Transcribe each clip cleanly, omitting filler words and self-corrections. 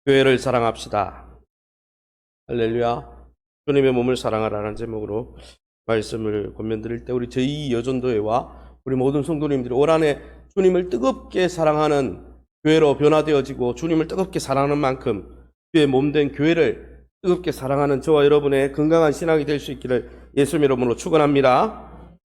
교회를 사랑합시다. 할렐루야. 주님의 몸을 사랑하라는 제목으로 말씀을 권면드릴 때 우리 제2여전도회와 우리 모든 성도님들이 올 한해 주님을 뜨겁게 사랑하는 교회로 변화되어지고 주님을 뜨겁게 사랑하는 만큼 주의 몸된 교회를 뜨겁게 사랑하는 저와 여러분의 건강한 신앙이 될 수 있기를 예수님 이름으로 축원합니다.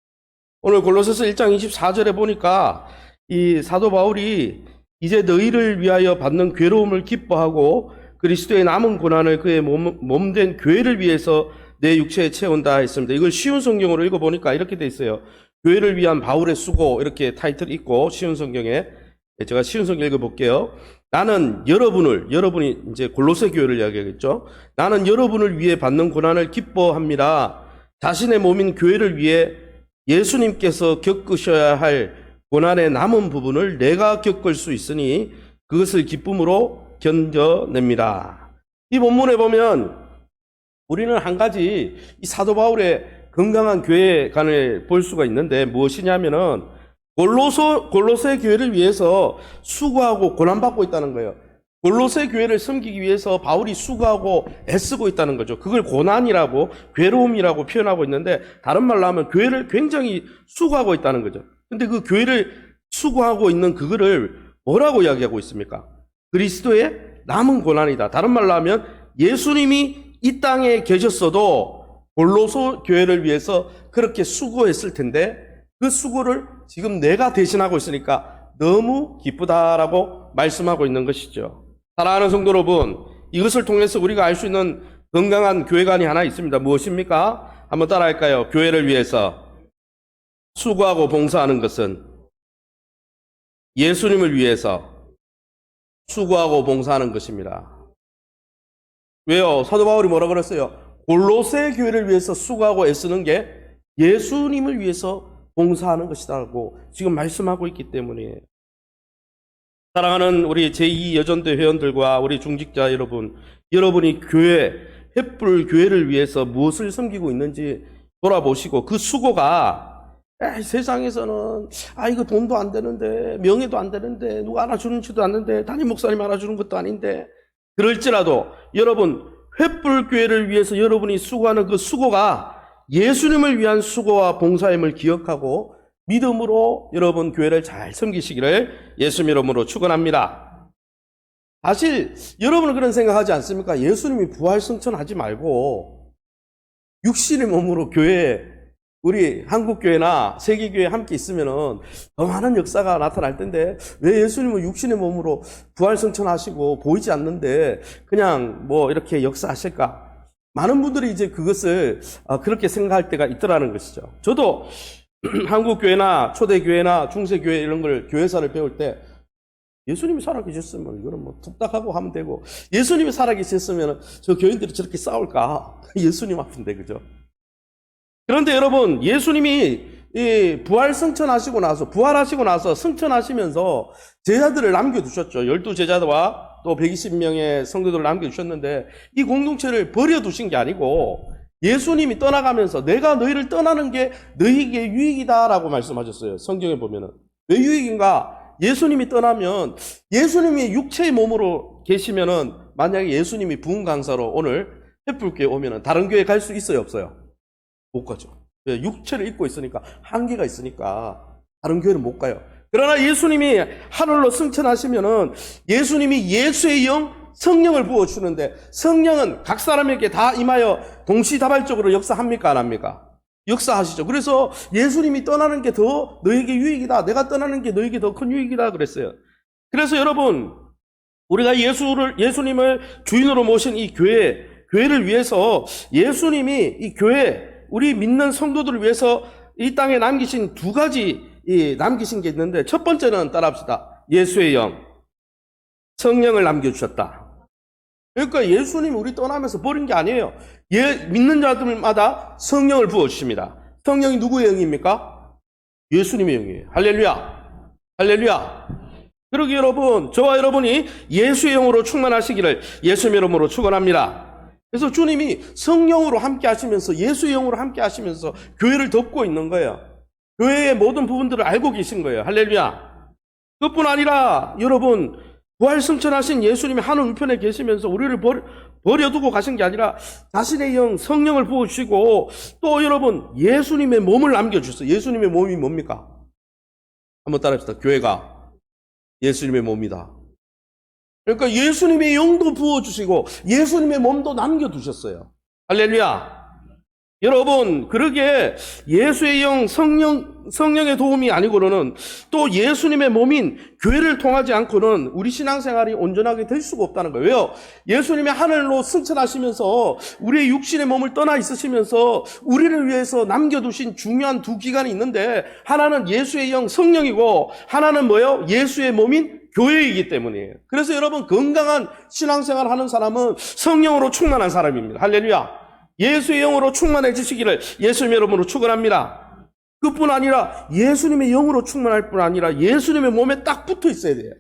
오늘 골로새서 1장 24절에 보니까 이 사도 바울이 이제 너희를 위하여 받는 괴로움을 기뻐하고 그리스도의 남은 고난을 그의 몸된 교회를 위해서 내 육체에 채운다 했습니다. 이걸 쉬운 성경으로 읽어보니까 이렇게 돼 있어요. 교회를 위한 바울의 수고, 이렇게 타이틀 있고 쉬운 성경에 제가 쉬운 성경 읽어볼게요. 나는 여러분이 이제 골로새 교회를 이야기하겠죠. 나는 여러분을 위해 받는 고난을 기뻐합니다. 자신의 몸인 교회를 위해 예수님께서 겪으셔야 할 고난의 남은 부분을 내가 겪을 수 있으니 그것을 기쁨으로 견뎌냅니다. 이 본문에 보면 우리는 한 가지 이 사도 바울의 건강한 교회관을 볼 수가 있는데 무엇이냐면은 골로새 교회를 위해서 수고하고 고난받고 있다는 거예요. 골로새 교회를 섬기기 위해서 바울이 수고하고 애쓰고 있다는 거죠. 그걸 고난이라고 괴로움이라고 표현하고 있는데 다른 말로 하면 교회를 굉장히 수고하고 있다는 거죠. 근데 그 교회를 수고하고 있는 그거를 뭐라고 이야기하고 있습니까? 그리스도의 남은 고난이다. 다른 말로 하면 예수님이 이 땅에 계셨어도 골로새 교회를 위해서 그렇게 수고했을 텐데 그 수고를 지금 내가 대신하고 있으니까 너무 기쁘다라고 말씀하고 있는 것이죠. 사랑하는 성도 여러분, 이것을 통해서 우리가 알 수 있는 건강한 교회관이 하나 있습니다. 무엇입니까? 한번 따라할까요? 교회를 위해서 수고하고 봉사하는 것은 예수님을 위해서 수고하고 봉사하는 것입니다. 왜요? 사도 바울이 뭐라 그랬어요? 골로새 교회를 위해서 수고하고 애쓰는 게 예수님을 위해서 봉사하는 것이라고 지금 말씀하고 있기 때문이에요. 사랑하는 우리 제2여전대 회원들과 우리 중직자 여러분, 여러분이 횃불 교회를 위해서 무엇을 섬기고 있는지 돌아보시고 그 수고가 세상에서는 이거 돈도 안 되는데 명예도 안 되는데 누가 알아주는지도 않는데 담임 목사님 알아주는 것도 아닌데 그럴지라도 여러분 횃불 교회를 위해서 여러분이 수고하는 그 수고가 예수님을 위한 수고와 봉사임을 기억하고 믿음으로 여러분 교회를 잘 섬기시기를 예수님 이름으로 축원합니다. 사실 여러분은 그런 생각하지 않습니까? 예수님이 부활승천하지 말고 육신의 몸으로 교회에 우리 한국교회나 세계교회에 함께 있으면은 더 많은 역사가 나타날 텐데 왜 예수님은 육신의 몸으로 부활승천하시고 보이지 않는데 그냥 이렇게 역사하실까? 많은 분들이 이제 그것을 그렇게 생각할 때가 있더라는 것이죠. 저도 한국교회나 초대교회나 중세교회 이런 걸 교회사를 배울 때 예수님이 살아계셨으면 이거는 툭딱하고 하면 되고 예수님이 살아계셨으면 저 교인들이 저렇게 싸울까? 예수님 앞인데 그죠? 그런데 여러분 예수님이 부활하시고 나서 승천하시면서 제자들을 남겨두셨죠. 12제자와 또 120명의 성도들을 남겨주셨는데 이 공동체를 버려두신 게 아니고 예수님이 떠나가면서 내가 너희를 떠나는 게 너희에게 유익이다라고 말씀하셨어요. 성경에 보면은. 왜 유익인가? 예수님이 떠나면 예수님이 육체의 몸으로 계시면은 만약에 예수님이 부흥 강사로 오늘 횃불교회 오면은 다른 교회 갈 수 있어요? 없어요? 못 가죠. 육체를 입고 있으니까 한계가 있으니까 다른 교회는 못 가요. 그러나 예수님이 하늘로 승천하시면은 예수님이 예수의 영, 성령을 부어주는데 성령은 각 사람에게 다 임하여 동시다발적으로 역사합니까? 안 합니까? 역사하시죠. 그래서 예수님이 떠나는 게 더 너에게 유익이다. 내가 떠나는 게 너에게 더 큰 유익이다 그랬어요. 그래서 여러분 우리가 예수님을 주인으로 모신 이 교회를 위해서 예수님이 이 교회 우리 믿는 성도들을 위해서 이 땅에 남기신 두 가지 남기신 게 있는데 첫 번째는 따라합시다. 예수의 영, 성령을 남겨주셨다. 그러니까 예수님이 우리 떠나면서 버린 게 아니에요. 믿는 자들마다 성령을 부어주십니다. 성령이 누구의 영입니까? 예수님의 영이에요. 할렐루야. 할렐루야. 그러기 여러분, 저와 여러분이 예수의 영으로 충만하시기를 예수의 이름으로 축원합니다. 그래서 주님이 성령으로 함께 하시면서 예수의 영으로 함께 하시면서 교회를 덮고 있는 거예요. 교회의 모든 부분들을 알고 계신 거예요. 할렐루야. 그뿐 아니라 여러분 부활승천하신 예수님이 하늘 우편에 계시면서 우리를 버려두고 가신 게 아니라 자신의 영 성령을 부어주시고 또 여러분 예수님의 몸을 남겨주셨어요. 예수님의 몸이 뭡니까? 한번 따라합시다. 교회가 예수님의 몸이다. 그러니까 예수님의 영도 부어주시고 예수님의 몸도 남겨두셨어요. 할렐루야. 여러분, 그러게 예수의 영, 성령의 도움이 아니고는 또 예수님의 몸인 교회를 통하지 않고는 우리 신앙생활이 온전하게 될 수가 없다는 거예요. 왜요? 예수님이 하늘로 승천하시면서 우리의 육신의 몸을 떠나 있으시면서 우리를 위해서 남겨두신 중요한 두 기관이 있는데 하나는 예수의 영, 성령이고 하나는 뭐예요? 예수의 몸인 교회이기 때문이에요. 그래서 여러분, 건강한 신앙생활 하는 사람은 성령으로 충만한 사람입니다. 할렐루야. 예수의 영으로 충만해지시기를 예수님의 이름으로 축원합니다. 그뿐 아니라 예수님의 영으로 충만할 뿐 아니라 예수님의 몸에 딱 붙어 있어야 돼요.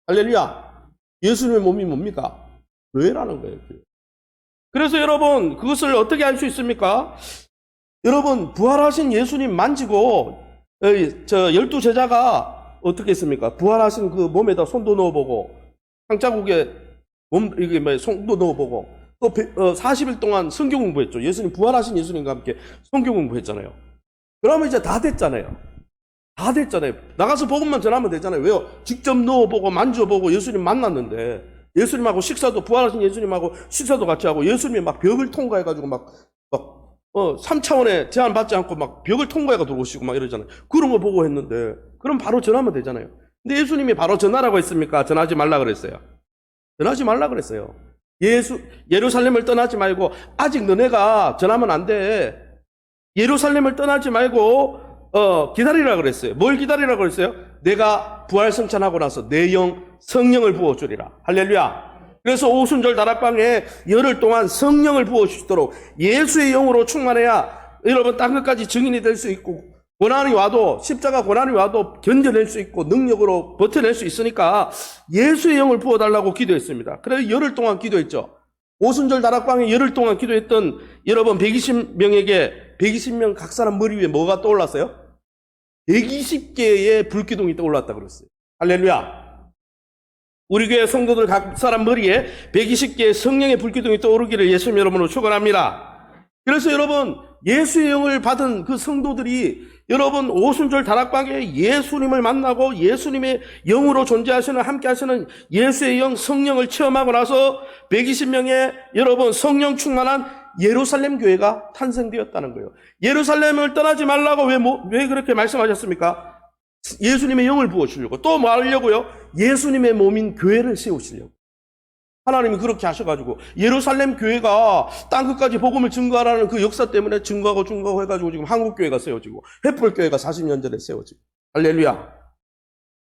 할렐루야. 예수님의 몸이 뭡니까? 교회라는 거예요. 교회. 그래서 여러분, 그것을 어떻게 알 수 있습니까? 여러분, 부활하신 예수님 만지고 12제자가 어떻게 했습니까? 부활하신 그 몸에다 손도 넣어보고 상자국에 손도 넣어보고 또 40일 동안 성경 공부했죠. 예수님, 부활하신 예수님과 함께 성경 공부했잖아요. 그러면 이제 다 됐잖아요. 다 됐잖아요. 나가서 복음만 전하면 되잖아요. 왜요? 직접 넣어보고 만져보고 예수님 만났는데 예수님하고 식사도, 부활하신 예수님하고 식사도 같이 하고 예수님이 막 벽을 통과해가지고 3차원에 제한 받지 않고 막 벽을 통과해가 들어오시고 막 이러잖아요. 그런 거 보고 했는데 그럼 바로 전하면 되잖아요. 근데 예수님이 바로 전하라고 했습니까? 전하지 말라 그랬어요. 전하지 말라 그랬어요. 예루살렘을 떠나지 말고 아직 너네가 전하면 안 돼. 예루살렘을 떠나지 말고 기다리라 그랬어요. 뭘 기다리라 그랬어요? 내가 부활승천하고 나서 내 영 성령을 부어주리라. 할렐루야. 그래서 오순절 다락방에 열흘 동안 성령을 부어주시도록 예수의 영으로 충만해야 여러분 땅 끝까지 증인이 될 수 있고 고난이 와도 십자가 고난이 와도 견뎌낼 수 있고 능력으로 버텨낼 수 있으니까 예수의 영을 부어달라고 기도했습니다. 그래서 열흘 동안 기도했죠. 오순절 다락방에 열흘 동안 기도했던 여러분 120명에게 120명 각 사람 머리 위에 뭐가 떠올랐어요? 120개의 불기둥이 떠올랐다 그랬어요. 할렐루야. 우리 교회 성도들 각 사람 머리에 120개의 성령의 불기둥이 떠오르기를 예수님 여러분으로 축원합니다. 그래서 여러분 예수의 영을 받은 그 성도들이 여러분 오순절 다락방에 예수님을 만나고 예수님의 영으로 존재하시는 함께 하시는 예수의 영 성령을 체험하고 나서 120명의 여러분 성령 충만한 예루살렘 교회가 탄생되었다는 거예요. 예루살렘을 떠나지 말라고 왜 그렇게 말씀하셨습니까? 예수님의 영을 부어주려고. 또 뭐 하려고요? 예수님의 몸인 교회를 세우시려고. 하나님이 그렇게 하셔가지고 예루살렘 교회가 땅끝까지 복음을 증거하라는 그 역사 때문에 증거하고 해가지고 지금 한국교회가 세워지고 횃불교회가 40년 전에 세워지고. 할렐루야.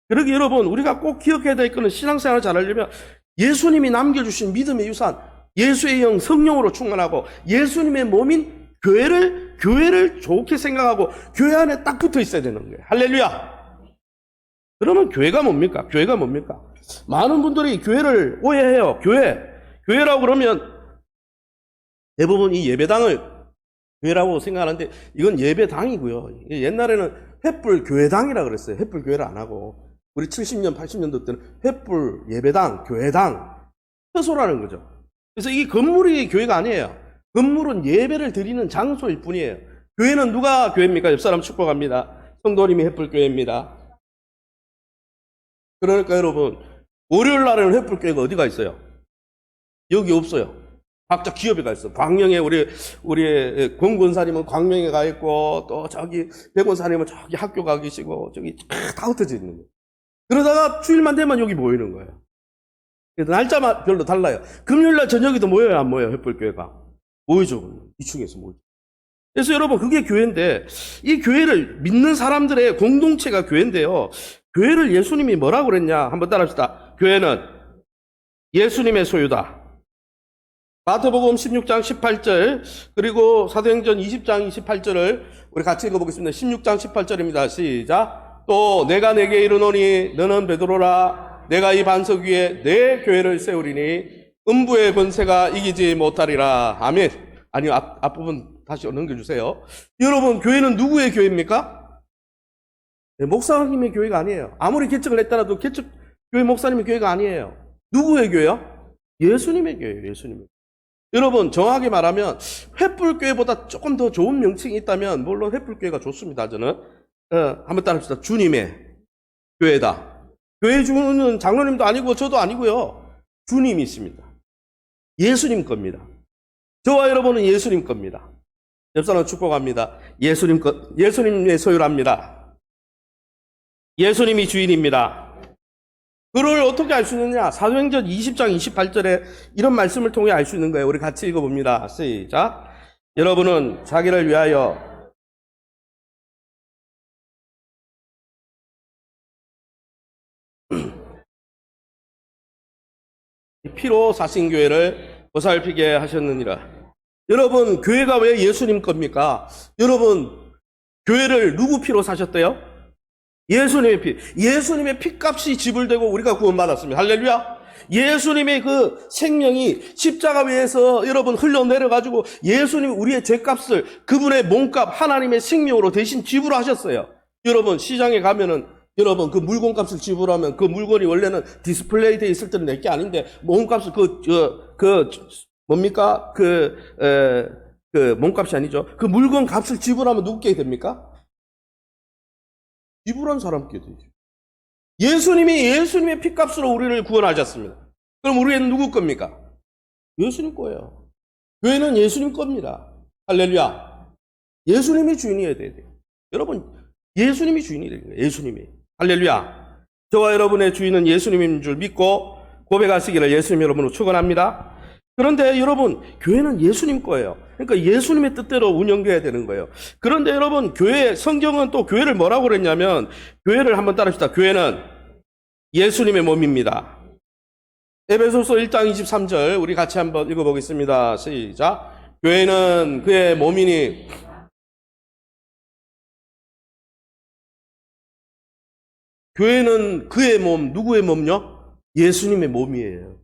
그러기 여러분 우리가 꼭 기억해야 될 것은 신앙생활을 잘하려면 예수님이 남겨주신 믿음의 유산 예수의 영 성령으로 충만하고 예수님의 몸인 교회를 좋게 생각하고 교회 안에 딱 붙어 있어야 되는 거예요. 할렐루야. 그러면 교회가 뭡니까? 교회가 뭡니까? 많은 분들이 교회를 오해해요. 교회라고 그러면 대부분 이 예배당을 교회라고 생각하는데 이건 예배당이고요. 옛날에는 횃불 교회당이라고 그랬어요. 횃불 교회를 안 하고 우리 70년 80년도 때는 횃불 예배당 교회당 처소라는 거죠. 그래서 이 건물이 교회가 아니에요. 건물은 예배를 드리는 장소일 뿐이에요. 교회는 누가 교회입니까? 옆사람 축복합니다. 성도님이 횃불 교회입니다. 그러니까 여러분 월요일 날에는 횃불교회가 어디가 있어요? 여기 없어요. 각자 기업에 가 있어. 광명에 우리 권권사님은 광명에 가 있고 또 저기 백원사님은 저기 학교 가 계시고 저기 다 흩어져 있는 거예요. 그러다가 주일만 되면 여기 모이는 거예요. 그래서 날짜별로 달라요. 금요일날 저녁에도 모여요, 안 모여요? 횃불교회가 모이죠. 2층에서 모이죠. 그래서 여러분 그게 교회인데 이 교회를 믿는 사람들의 공동체가 교회인데요. 교회를 예수님이 뭐라고 그랬냐? 한번 따라합시다. 교회는 예수님의 소유다. 마태복음 16장 18절 그리고 사도행전 20장 28절을 우리 같이 읽어보겠습니다. 16장 18절입니다. 시작. 또 내가 내게 이르노니 너는 베드로라. 내가 이 반석 위에 내 교회를 세우리니 음부의 권세가 이기지 못하리라. 아멘. 아니요, 앞부분 다시 넘겨주세요. 여러분 교회는 누구의 교회입니까? 목사님의 교회가 아니에요. 아무리 개척을 했더라도 교회 목사님의 교회가 아니에요. 누구의 교회요? 예수님의 교회예요. 예수님의. 여러분 정확하게 말하면 횃불교회보다 조금 더 좋은 명칭이 있다면 물론 횃불교회가 좋습니다. 저는 한번 따라합시다. 주님의 교회다. 교회 주는 장로님도 아니고 저도 아니고요. 주님이 있습니다. 예수님 겁니다. 저와 여러분은 예수님 겁니다. 옆 사람 축복합니다. 예수님의 소유랍니다. 예수님이 주인입니다. 그를 어떻게 알 수 있느냐? 사도행전 20장 28절에 이런 말씀을 통해 알 수 있는 거예요. 우리 같이 읽어봅니다. 시작. 여러분은 자기를 위하여 피로 사신 교회를 보살피게 하셨느니라. 여러분 교회가 왜 예수님 겁니까? 여러분 교회를 누구 피로 사셨대요? 예수님의 피. 예수님의 피값이 지불되고 우리가 구원받았습니다. 할렐루야. 예수님의 그 생명이 십자가 위에서 여러분 흘러내려가지고 예수님이 우리의 죄값을 그분의 몸값 하나님의 생명으로 대신 지불하셨어요. 여러분 시장에 가면은 여러분 그 물건값을 지불하면 그 물건이 원래는 디스플레이 돼 있을 때는 내게 아닌데 몸값을 뭡니까? 그 몸값이 아니죠. 그 물건 값을 지불하면 누구께 됩니까? 지불한 사람께 되죠. 예수님의 피값으로 우리를 구원하셨습니다. 그럼 우리는 누구 겁니까? 예수님 거예요. 교회는 예수님 겁니다. 할렐루야. 예수님이 주인이어야 돼요. 여러분 예수님이 주인이 되는 거예요. 예수님이. 할렐루야. 저와 여러분의 주인은 예수님인 줄 믿고 고백하시기를 예수님 여러분으로 축원합니다. 그런데 여러분 교회는 예수님 거예요. 그러니까 예수님의 뜻대로 운영돼야 되는 거예요. 그런데 여러분 교회 성경은 또 교회를 뭐라고 그랬냐면 교회를 한번 따라합시다. 교회는 예수님의 몸입니다. 에베소서 1장 23절 우리 같이 한번 읽어보겠습니다. 시작. 교회는 그의 몸이니 교회는 그의 몸, 누구의 몸요? 예수님의 몸이에요.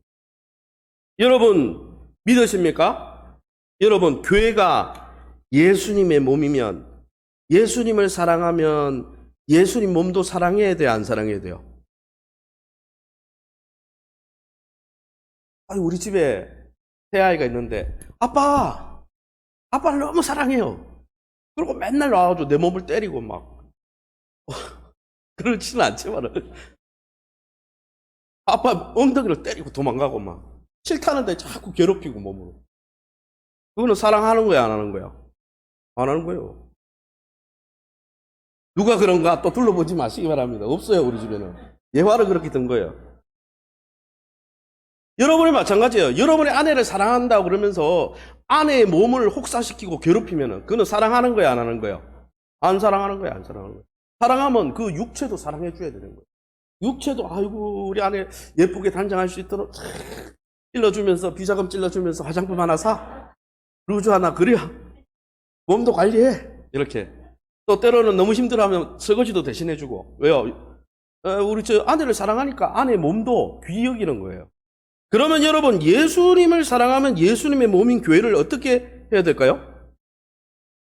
여러분 믿으십니까? 여러분 교회가 예수님의 몸이면 예수님을 사랑하면 예수님 몸도 사랑해야 돼요? 안 사랑해야 돼요? 아니 우리 집에 새아이가 있는데 아빠를 너무 사랑해요. 그리고 맨날 나와가지고 내 몸을 때리고 막 그렇지는 않지만은 아빠 엉덩이를 때리고 도망가고 막 싫다는데 자꾸 괴롭히고 몸으로. 그거는 사랑하는 거야 안 하는 거야? 안 하는 거예요. 누가 그런가 또 둘러보지 마시기 바랍니다. 없어요 우리 집에는. 예화를 그렇게 든 거예요. 여러분이 마찬가지예요. 여러분의 아내를 사랑한다고 그러면서 아내의 몸을 혹사시키고 괴롭히면은 그거는 사랑하는 거야 안 하는 거예요? 안 사랑하는 거야 안 사랑하는 거예요? 사랑하면 그 육체도 사랑해 줘야 되는 거예요. 육체도 아이고 우리 아내 예쁘게 단장할 수 있도록 찔러주면서 비자금 찔러주면서 화장품 하나 사 루즈 하나 그래야 몸도 관리해 이렇게. 또 때로는 너무 힘들어하면 설거지도 대신해주고. 왜요? 우리 저 아내를 사랑하니까 아내 몸도 귀히 여기는 거예요. 그러면 여러분 예수님을 사랑하면 예수님의 몸인 교회를 어떻게 해야 될까요?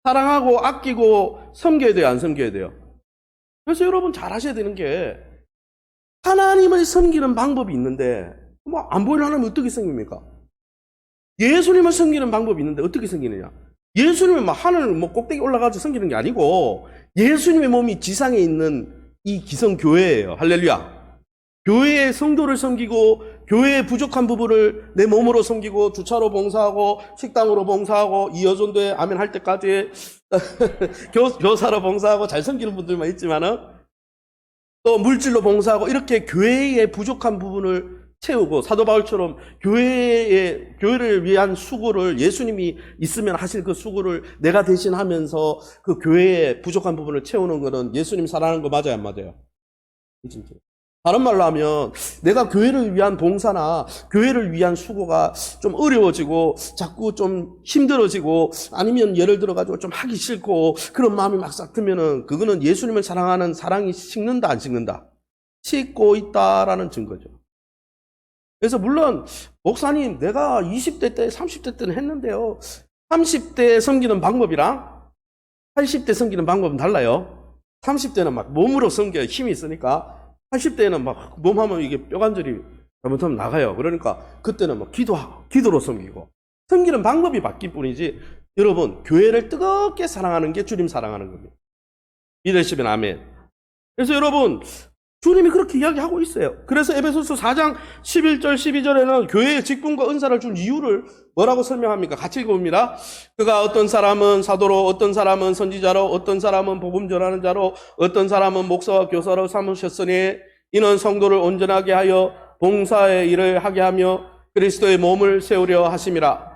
사랑하고 아끼고 섬겨야 돼요 안 섬겨야 돼요? 그래서 여러분 잘 하셔야 되는 게 하나님을 섬기는 방법이 있는데 뭐 안 보이는 하나님은 어떻게 섬깁니까? 예수님을 섬기는 방법이 있는데 어떻게 섬기느냐? 예수님은 막 하늘 뭐 꼭대기 올라가서 섬기는 게 아니고 예수님의 몸이 지상에 있는 이 기성교회예요. 할렐루야. 교회의 성도를 섬기고 교회의 부족한 부분을 내 몸으로 섬기고 주차로 봉사하고 식당으로 봉사하고 이 여전도에 아멘 할 때까지 교사로 봉사하고 잘 섬기는 분들만 있지만은 또 물질로 봉사하고 이렇게 교회의 부족한 부분을 채우고 사도 바울처럼 교회를 위한 수고를 예수님이 있으면 하실 그 수고를 내가 대신하면서 그 교회의 부족한 부분을 채우는 거는 예수님 사랑하는 거 맞아요 안 맞아요? 진짜. 다른 말로 하면 내가 교회를 위한 봉사나 교회를 위한 수고가 좀 어려워지고 자꾸 좀 힘들어지고 아니면 예를 들어가지고 좀 하기 싫고 그런 마음이 막 싹 들면은 그거는 예수님을 사랑하는 사랑이 식는다 안 식는다? 식고 있다라는 증거죠. 그래서 물론 목사님 내가 20대 때 30대 때는 했는데요 30대 섬기는 방법이랑 80대 섬기는 방법은 달라요. 30대는 막 몸으로 섬겨야 힘이 있으니까 80대에는 막 몸하면 이게 뼈관절이 잘못하면 나가요. 그러니까 그때는 뭐 기도로 섬기고. 섬기는 방법이 바뀔 뿐이지, 여러분, 교회를 뜨겁게 사랑하는 게 주님 사랑하는 겁니다. 믿으시면 아멘. 그래서 여러분, 주님이 그렇게 이야기하고 있어요. 그래서 에베소서 4장 11절 12절에는 교회의 직분과 은사를 준 이유를 뭐라고 설명합니까? 같이 읽어봅니다. 그가 어떤 사람은 사도로, 어떤 사람은 선지자로, 어떤 사람은 복음 전하는 자로, 어떤 사람은 목사와 교사로 삼으셨으니 이는 성도를 온전하게 하여 봉사의 일을 하게 하며 그리스도의 몸을 세우려 하심이라.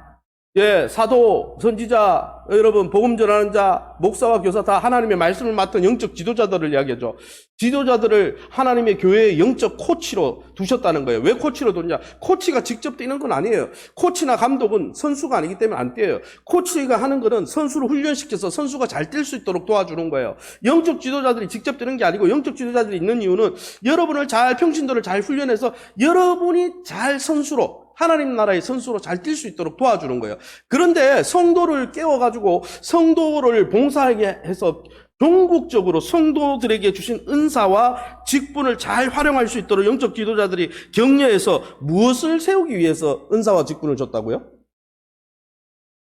예, 사도, 선지자, 여러분, 복음 전하는 자, 목사와 교사 다 하나님의 말씀을 맡은 영적 지도자들을 이야기하죠. 지도자들을 하나님의 교회의 영적 코치로 두셨다는 거예요. 왜 코치로 뒀냐? 코치가 직접 뛰는 건 아니에요. 코치나 감독은 선수가 아니기 때문에 안 뛰어요. 코치가 하는 거는 선수를 훈련시켜서 선수가 잘 뛸 수 있도록 도와주는 거예요. 영적 지도자들이 직접 뛰는 게 아니고, 영적 지도자들이 있는 이유는 여러분을 평신도를 잘 훈련해서 여러분이 잘 선수로, 하나님 나라의 선수로 잘 뛸 수 있도록 도와주는 거예요. 그런데 성도를 깨워가지고 성도를 봉사하게 해서 종국적으로 성도들에게 주신 은사와 직분을 잘 활용할 수 있도록 영적 지도자들이 격려해서 무엇을 세우기 위해서 은사와 직분을 줬다고요?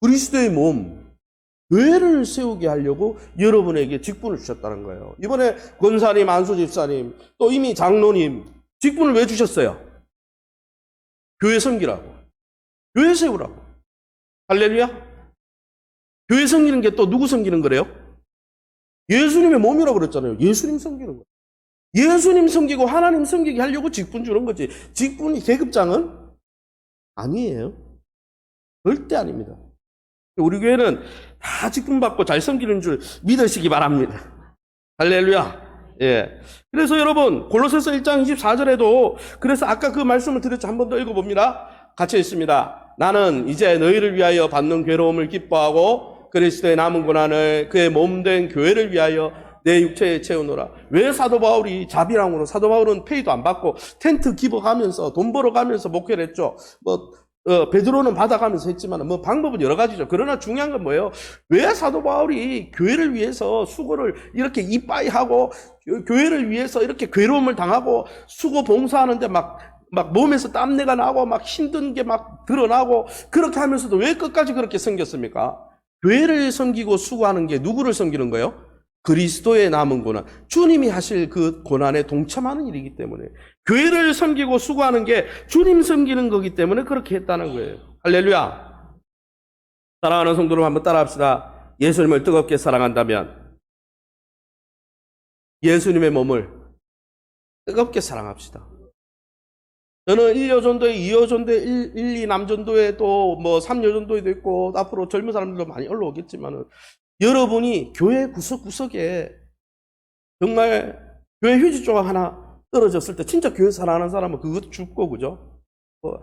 그리스도의 몸, 교회를 세우게 하려고 여러분에게 직분을 주셨다는 거예요. 이번에 권사님, 안수 집사님, 또 이미 장로님, 직분을 왜 주셨어요? 교회 섬기라고. 교회 세우라고. 할렐루야. 교회 섬기는 게 또 누구 섬기는 거래요? 예수님의 몸이라고 그랬잖아요. 예수님 섬기는 거예요. 예수님 섬기고 하나님 섬기게 하려고 직분 주는 거지. 직분이 계급장은 아니에요. 절대 아닙니다. 우리 교회는 다 직분 받고 잘 섬기는 줄 믿으시기 바랍니다. 할렐루야. 예. 그래서 여러분, 골로새서 1장 24절에도, 그래서 아까 그 말씀을 드렸죠. 한 번 더 읽어봅니다. 같이 읽습니다. 나는 이제 너희를 위하여 받는 괴로움을 기뻐하고 그리스도의 남은 고난을 그의 몸된 교회를 위하여 내 육체에 채우노라. 왜 사도 바울이 자비랑으로, 사도 바울은 페이도 안 받고 텐트 기부하면서 돈 벌어가면서 목회를 했죠. 베드로는 받아가면서 했지만, 방법은 여러 가지죠. 그러나 중요한 건 뭐예요? 왜 사도 바울이 교회를 위해서 수고를 이렇게 이빠이 하고, 교회를 위해서 이렇게 괴로움을 당하고, 수고 봉사하는데 막 몸에서 땀내가 나고, 막 힘든 게 막 드러나고, 그렇게 하면서도 왜 끝까지 그렇게 섬겼습니까? 교회를 섬기고 수고하는 게 누구를 섬기는 거예요? 그리스도의 남은 고난, 주님이 하실 그 고난에 동참하는 일이기 때문에, 교회를 섬기고 수고하는 게 주님 섬기는 거기 때문에 그렇게 했다는 거예요. 할렐루야. 사랑하는 성도를 한번 따라합시다. 예수님을 뜨겁게 사랑한다면 예수님의 몸을 뜨겁게 사랑합시다. 저는 1여전도에, 2여전도에, 1, 2 남전도에 또 3여전도에도 있고, 앞으로 젊은 사람들도 많이 올라오겠지만은, 여러분이 교회 구석구석에 정말 교회 휴지 조각 하나 떨어졌을 때 진짜 교회 사랑하는 사람은 그것도 줍고, 그죠?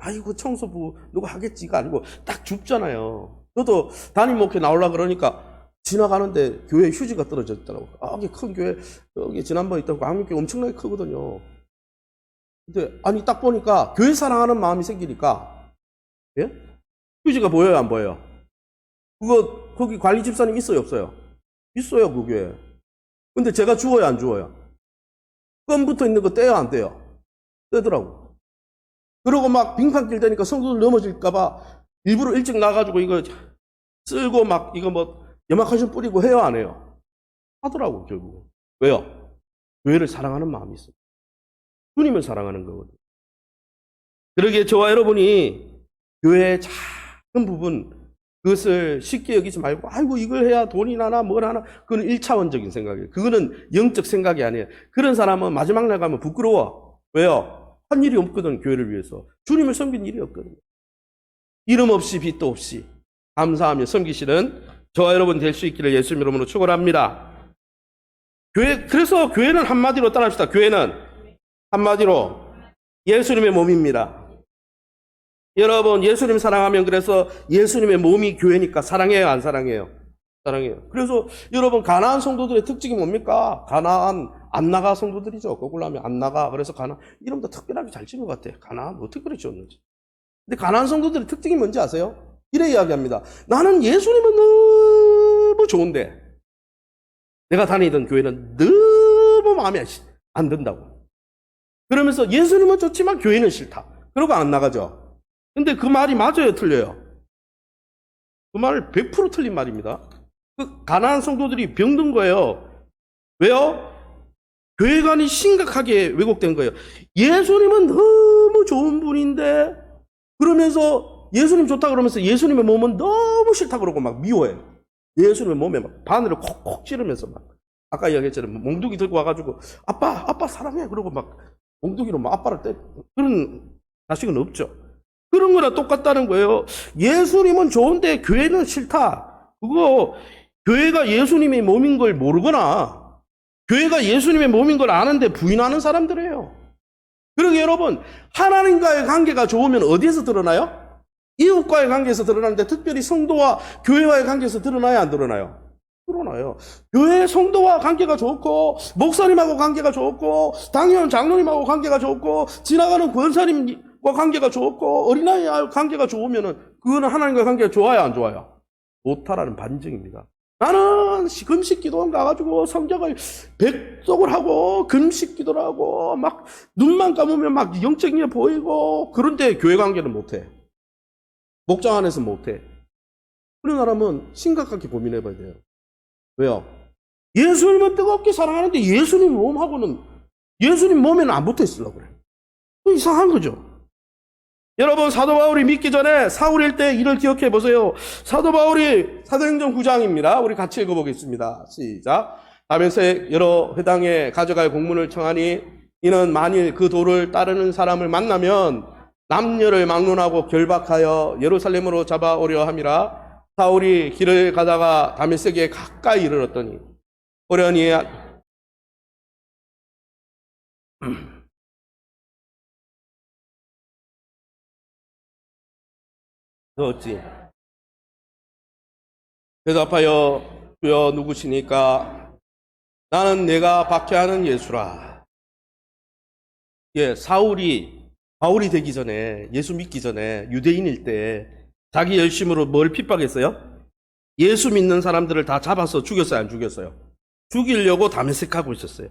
아이고, 청소부 누가 하겠지가 아니고 딱 줍잖아요. 저도 담임 목회 나오려고 그러니까 지나가는데 교회 휴지가 떨어졌더라고요. 여기 큰 교회, 여기 지난번에 있던 광명교회 엄청나게 크거든요. 근데, 딱 보니까 교회 사랑하는 마음이 생기니까, 예? 휴지가 보여요, 안 보여요? 거기 관리 집사님 있어요, 없어요? 있어요, 그 교회. 근데 제가 주워요, 안 주워요? 껌 붙어 있는 거 떼요, 안 떼요? 떼더라고. 그러고 막 빙판길 되니까 성도들 넘어질까봐 일부러 일찍 나가지고 이거 쓸고 막 이거 염화칼슘 뿌리고 해요, 안 해요? 하더라고, 결국. 왜요? 교회를 사랑하는 마음이 있어요. 주님을 사랑하는 거거든요. 그러기에 저와 여러분이 교회의 작은 부분, 그것을 쉽게 여기지 말고, 아이고, 이걸 해야 돈이 나나, 뭘 하나, 그건 1차원적인 생각이에요. 그거는 영적 생각이 아니에요. 그런 사람은 마지막 날 가면 부끄러워. 왜요? 한 일이 없거든, 교회를 위해서. 주님을 섬긴 일이 없거든요. 이름 없이 빚도 없이 감사하며 섬기시는 저와 여러분 될 수 있기를 예수님 이름으로 축원합니다. 그래서 교회는 한마디로 따라합시다. 교회는 한마디로 예수님의 몸입니다. 여러분, 예수님 사랑하면, 그래서 예수님의 몸이 교회니까 사랑해요, 안 사랑해요? 사랑해요. 그래서 여러분, 가나안 성도들의 특징이 뭡니까? 가나안 안 나가 성도들이죠. 거꾸로 하면 안 나가. 그래서 이름도 특별하게 잘 지은 것 같아. 가나안 특별히 지었는지. 근데 가나안 성도들의 특징이 뭔지 아세요? 이래 이야기합니다. 나는 예수님은 너무 좋은데 내가 다니던 교회는 너무 마음에 안 든다고. 그러면서 예수님은 좋지만 교회는 싫다. 그러고 안 나가죠. 근데 그 말이 맞아요, 틀려요? 그 말 100% 틀린 말입니다. 그 가난한 성도들이 병든 거예요. 왜요? 교회관이 심각하게 왜곡된 거예요. 예수님은 너무 좋은 분인데 그러면서 예수님 좋다 그러면서 예수님의 몸은 너무 싫다 그러고 막 미워해요. 예수님의 몸에 막 바늘을 콕콕 찌르면서 막 아까 이야기했잖아요. 몽둥이 들고 와가지고 아빠 사랑해 그러고 막 몽둥이로 막 아빠를 때 그런 자식은 없죠. 그런 거랑 똑같다는 거예요. 예수님은 좋은데 교회는 싫다. 그거 교회가 예수님의 몸인 걸 모르거나 교회가 예수님의 몸인 걸 아는데 부인하는 사람들이에요. 그러게 여러분, 하나님과의 관계가 좋으면 어디에서 드러나요? 이웃과의 관계에서 드러나는데 특별히 성도와 교회와의 관계에서 드러나야 안 드러나요? 드러나요. 교회 성도와 관계가 좋고 목사님하고 관계가 좋고 당연 장로님하고 관계가 좋고 지나가는 권사님과 관계가 좋고 어린아이와 관계가 좋으면은 그거는 하나님과 관계가 좋아요, 안 좋아요? 좋다라는 반증입니다. 나는 금식 기도원 가가지고 성경을 백독을 하고 금식 기도를 하고 막 눈만 감으면 막 영적인 게 보이고 그런데 교회 관계는 못해. 목장 안에서 못해. 그런 사람은 심각하게 고민해 봐야 돼요. 왜요? 예수님은 뜨겁게 사랑하는데 예수님 몸하고는 예수님 몸에는 안 붙어 있으려고 그래. 이상한 거죠. 여러분, 사도 바울이 믿기 전에 사울일 때 일을 기억해 보세요. 사도 바울이 사도행전 9장입니다. 우리 같이 읽어보겠습니다. 시작. 다메섹 여러 회당에 가져갈 공문을 청하니 이는 만일 그 도를 따르는 사람을 만나면 남녀를 막론하고 결박하여 예루살렘으로 잡아오려 함이라. 사울이 길을 가다가 다메섹에 가까이 이르렀더니 호련히 어찌 대답하여 주여 누구시니까 나는 내가 박해하는 예수라. 예, 바울이 되기 전에 예수 믿기 전에 유대인일 때 자기 열심으로 뭘 핍박했어요? 예수 믿는 사람들을 다 잡아서 죽였어요, 안 죽였어요? 죽이려고 담에색하고 있었어요.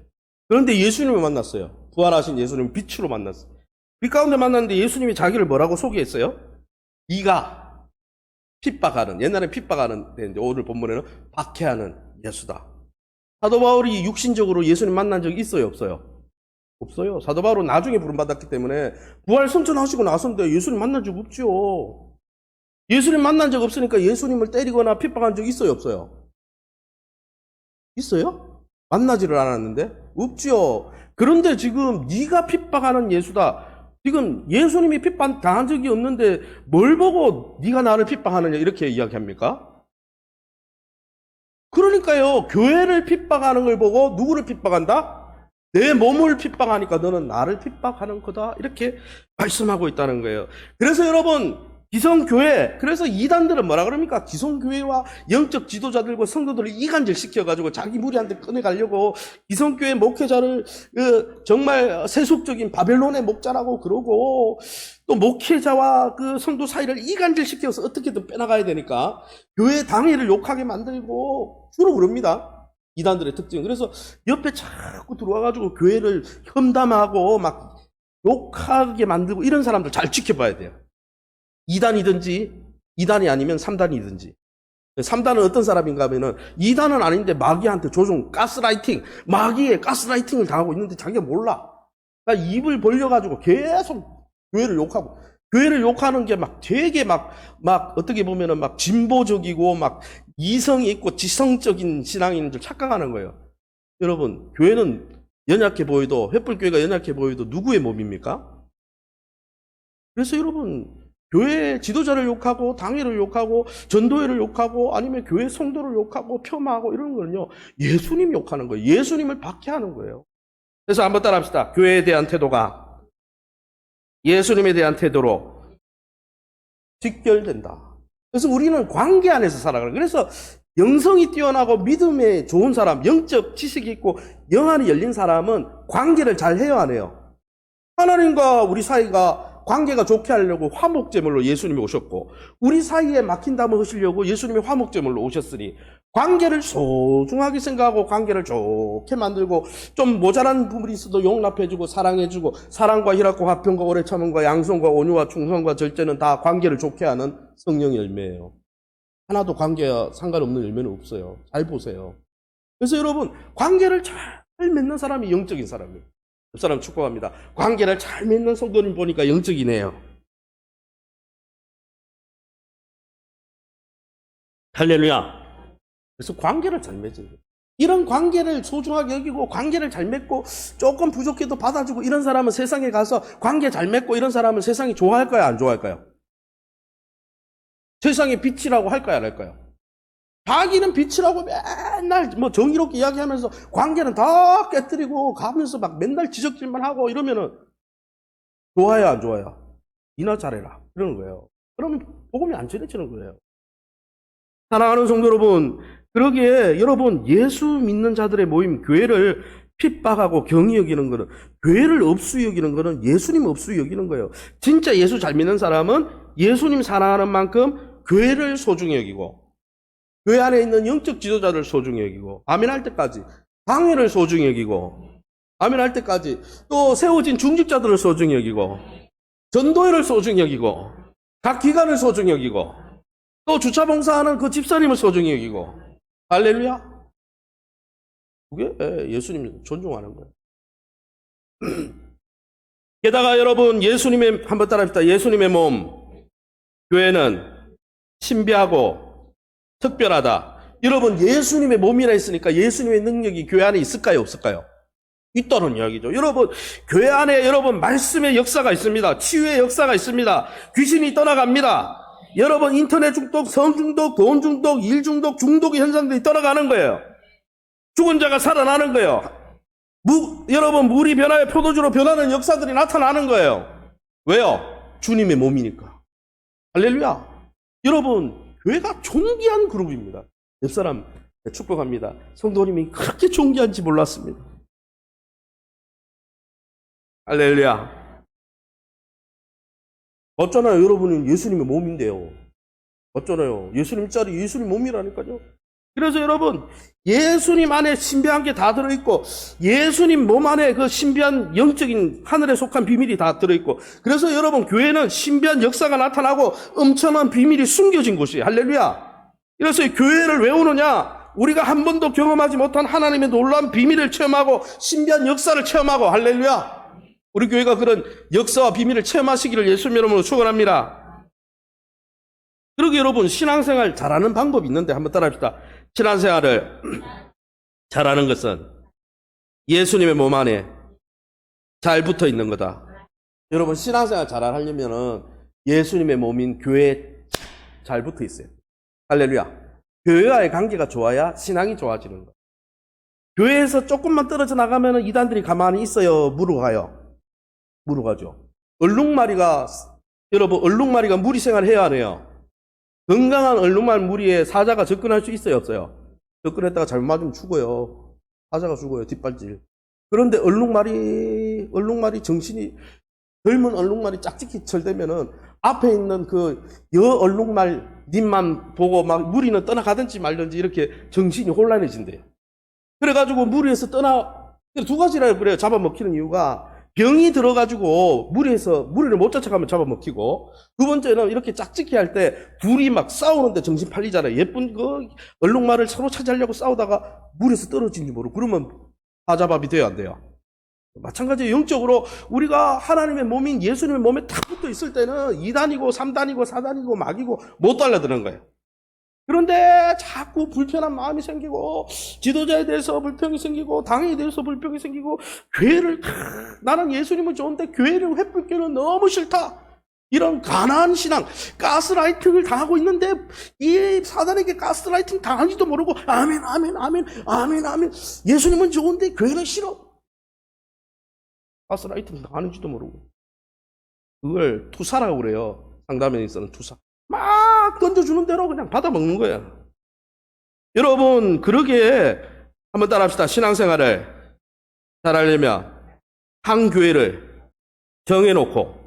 그런데 예수님을 만났어요. 부활하신 예수님 빛으로 만났어요. 빛 가운데 만났는데 예수님이 자기를 뭐라고 소개했어요? 네가 핍박하는, 옛날에 핍박하는, 오늘 본문에는 박해하는 예수다. 사도 바울이 육신적으로 예수님 만난 적이 있어요, 없어요? 없어요. 사도 바울은 나중에 부름받았기 때문에 부활 선천하시고 나서인데 예수님 만난 적 없죠. 예수님 만난 적 없으니까 예수님을 때리거나 핍박한 적 있어요, 없어요? 있어요? 만나지를 않았는데? 없죠. 그런데 지금 네가 핍박하는 예수다. 지금 예수님이 핍박 당한 적이 없는데 뭘 보고 네가 나를 핍박하느냐 이렇게 이야기합니까? 그러니까요. 교회를 핍박하는 걸 보고 누구를 핍박한다? 내 몸을 핍박하니까 너는 나를 핍박하는 거다. 이렇게 말씀하고 있다는 거예요. 그래서 여러분, 기성교회, 그래서 이단들은 뭐라 그럽니까? 기성교회와 영적 지도자들과 성도들을 이간질 시켜가지고 자기 무리한테 꺼내가려고 기성교회 목회자를 정말 세속적인 바벨론의 목자라고 그러고 또 목회자와 그 성도 사이를 이간질 시켜서 어떻게든 빼나가야 되니까 교회 당회를 욕하게 만들고 주로 그럽니다. 이단들의 특징. 그래서 옆에 자꾸 들어와가지고 교회를 험담하고 막 욕하게 만들고 이런 사람들 잘 지켜봐야 돼요. 2단이든지 2단이 아니면 3단이든지. 3단은 어떤 사람인가 하면은 2단은 아닌데 마귀한테 조종, 가스라이팅, 마귀의 가스라이팅을 당하고 있는데 자기가 몰라. 그러니까 입을 벌려가지고 계속 교회를 욕하고, 교회를 욕하는 게 막 되게 막 어떻게 보면은 막 진보적이고 막 이성이 있고 지성적인 신앙인 줄 착각하는 거예요. 여러분, 교회는 연약해 보여도, 횃불교회가 연약해 보여도 누구의 몸입니까? 그래서 여러분, 교회 지도자를 욕하고 당회를 욕하고 전도회를 욕하고 아니면 교회 성도를 욕하고 폄하하고 이런 거는요, 예수님 욕하는 거예요. 예수님을 박해하는 거예요. 그래서 한번 따라합시다. 교회에 대한 태도가 예수님에 대한 태도로 직결된다. 그래서 우리는 관계 안에서 살아가는 거예요. 그래서 영성이 뛰어나고 믿음에 좋은 사람, 영적 지식이 있고 영안이 열린 사람은 관계를 잘 해요, 안 해요? 하나님과 우리 사이가 관계가 좋게 하려고 화목제물로 예수님이 오셨고, 우리 사이에 막힌 담을 하시려고 예수님이 화목제물로 오셨으니, 관계를 소중하게 생각하고 관계를 좋게 만들고, 좀 모자란 부분이 있어도 용납해주고 사랑해주고, 사랑과 희락과 화평과 오래 참음과 양성과 온유와 충성과 절제는 다 관계를 좋게 하는 성령의 열매예요. 하나도 관계와 상관없는 열매는 없어요. 잘 보세요. 그래서 여러분, 관계를 잘 맺는 사람이 영적인 사람이에요. 옆 사람 축복합니다. 관계를 잘 맺는 성도님 보니까 영적이네요. 할렐루야. 그래서 관계를 잘 맺어요. 이런 관계를 소중하게 여기고 관계를 잘 맺고 조금 부족해도 받아주고 이런 사람은 세상에 가서 관계 잘 맺고 이런 사람은 세상이 좋아할까요? 안 좋아할까요? 세상의 빛이라고 할까요? 안 할까요? 자기는 빛이라고 맨날 뭐 정의롭게 이야기하면서 관계는 다 깨뜨리고 가면서 막 맨날 지적질만 하고 이러면은 좋아요, 안 좋아요? 니나 잘해라. 이러는 거예요. 그러면 복음이 안 전해지는 거예요. 사랑하는 성도 여러분, 그러기에 여러분 예수 믿는 자들의 모임, 교회를 핍박하고 경히 여기는 거는, 교회를 업수히 여기는 거는 예수님 업수히 여기는 거예요. 진짜 예수 잘 믿는 사람은 예수님 사랑하는 만큼 교회를 소중히 여기고, 교회 안에 있는 영적 지도자를 소중히 여기고, 아멘 할 때까지 당회를 소중히 여기고, 아멘 할 때까지 또 세워진 중직자들을 소중히 여기고, 전도회를 소중히 여기고, 각 기관을 소중히 여기고, 또 주차 봉사하는 그 집사님을 소중히 여기고. 할렐루야. 그게 예수님 존중하는 거예요. 게다가 여러분, 예수님의, 한번 따라합시다. 예수님의 몸, 교회는 신비하고 특별하다. 여러분, 예수님의 몸이라 했으니까 예수님의 능력이 교회 안에 있을까요? 없을까요? 있다는 이야기죠. 여러분, 교회 안에 여러분 말씀의 역사가 있습니다. 치유의 역사가 있습니다. 귀신이 떠나갑니다. 여러분, 인터넷 중독, 성 중독, 돈 중독, 일 중독, 중독의 현상들이 떠나가는 거예요. 죽은 자가 살아나는 거예요. 여러분, 물이 변하여 포도주로 변하는 역사들이 나타나는 거예요. 왜요? 주님의 몸이니까. 할렐루야. 여러분, 교회가 존귀한 그룹입니다. 옆사람 축복합니다. 성도님이 그렇게 존귀한지 몰랐습니다. 할렐루야. 어쩌나요? 여러분은 예수님의 몸인데요. 어쩌나요? 예수님 짤이 예수님 몸이라니까요. 그래서 여러분, 예수님 안에 신비한 게 다 들어있고, 예수님 몸 안에 그 신비한 영적인 하늘에 속한 비밀이 다 들어있고, 그래서 여러분, 교회는 신비한 역사가 나타나고 엄청난 비밀이 숨겨진 곳이에요. 할렐루야. 그래서 교회를 왜 오느냐? 우리가 한 번도 경험하지 못한 하나님의 놀라운 비밀을 체험하고 신비한 역사를 체험하고. 할렐루야. 우리 교회가 그런 역사와 비밀을 체험하시기를 예수님 이름으로 축원합니다. 그러게 여러분, 신앙생활 잘하는 방법이 있는데 한번 따라합시다. 신앙생활을 잘하는 것은 예수님의 몸 안에 잘 붙어 있는 거다. 여러분, 신앙생활 잘하려면은 예수님의 몸인 교회에 잘 붙어 있어요. 할렐루야. 교회와의 관계가 좋아야 신앙이 좋아지는 거예요. 교회에서 조금만 떨어져 나가면은 이단들이 가만히 있어요? 물어가요? 물어가죠. 여러분, 얼룩말이가 무리 생활을 해야 하네요. 건강한 얼룩말 무리에 사자가 접근할 수 있어요, 없어요? 접근했다가 잘못 맞으면 죽어요. 사자가 죽어요, 뒷발질. 그런데 얼룩말이 정신이, 젊은 얼룩말이 짝짓기 철되면은 앞에 있는 그 얼룩말 님만 보고 막 무리는 떠나가든지 말든지 이렇게 정신이 혼란해진대요. 그래가지고 무리에서 두 가지라 그래요. 잡아먹히는 이유가, 병이 들어가지고 무리를 못 쫓아가면 잡아먹히고, 두 번째는 이렇게 짝짓기 할 때 둘이 막 싸우는데 정신 팔리잖아요. 예쁜 그 얼룩말을 서로 차지하려고 싸우다가 물에서 떨어진지 모르고, 그러면 사자밥이 돼야 안 돼요. 마찬가지로 영적으로 우리가 하나님의 몸인 예수님의 몸에 탁 붙어 있을 때는 2단이고 3단이고 4단이고 막이고 못 달라드는 거예요. 그런데 자꾸 불편한 마음이 생기고, 지도자에 대해서 불평이 생기고, 당에 대해서 불평이 생기고, 나는 예수님은 좋은데 교회를 회복하기는 너무 싫다. 이런 가난한 신앙, 가스라이팅을 당하고 있는데, 이 사단에게 가스라이팅 당하는지도 모르고, 아멘, 아멘, 아멘, 아멘, 아멘. 예수님은 좋은데 교회는 싫어. 가스라이팅 당하는지도 모르고. 그걸 투사라고 그래요. 상담에 있어는 투사. 막 던져주는 대로 그냥 받아먹는 거야. 여러분, 그러기에 한번 따라합시다. 신앙생활을 잘하려면 한 교회를 정해놓고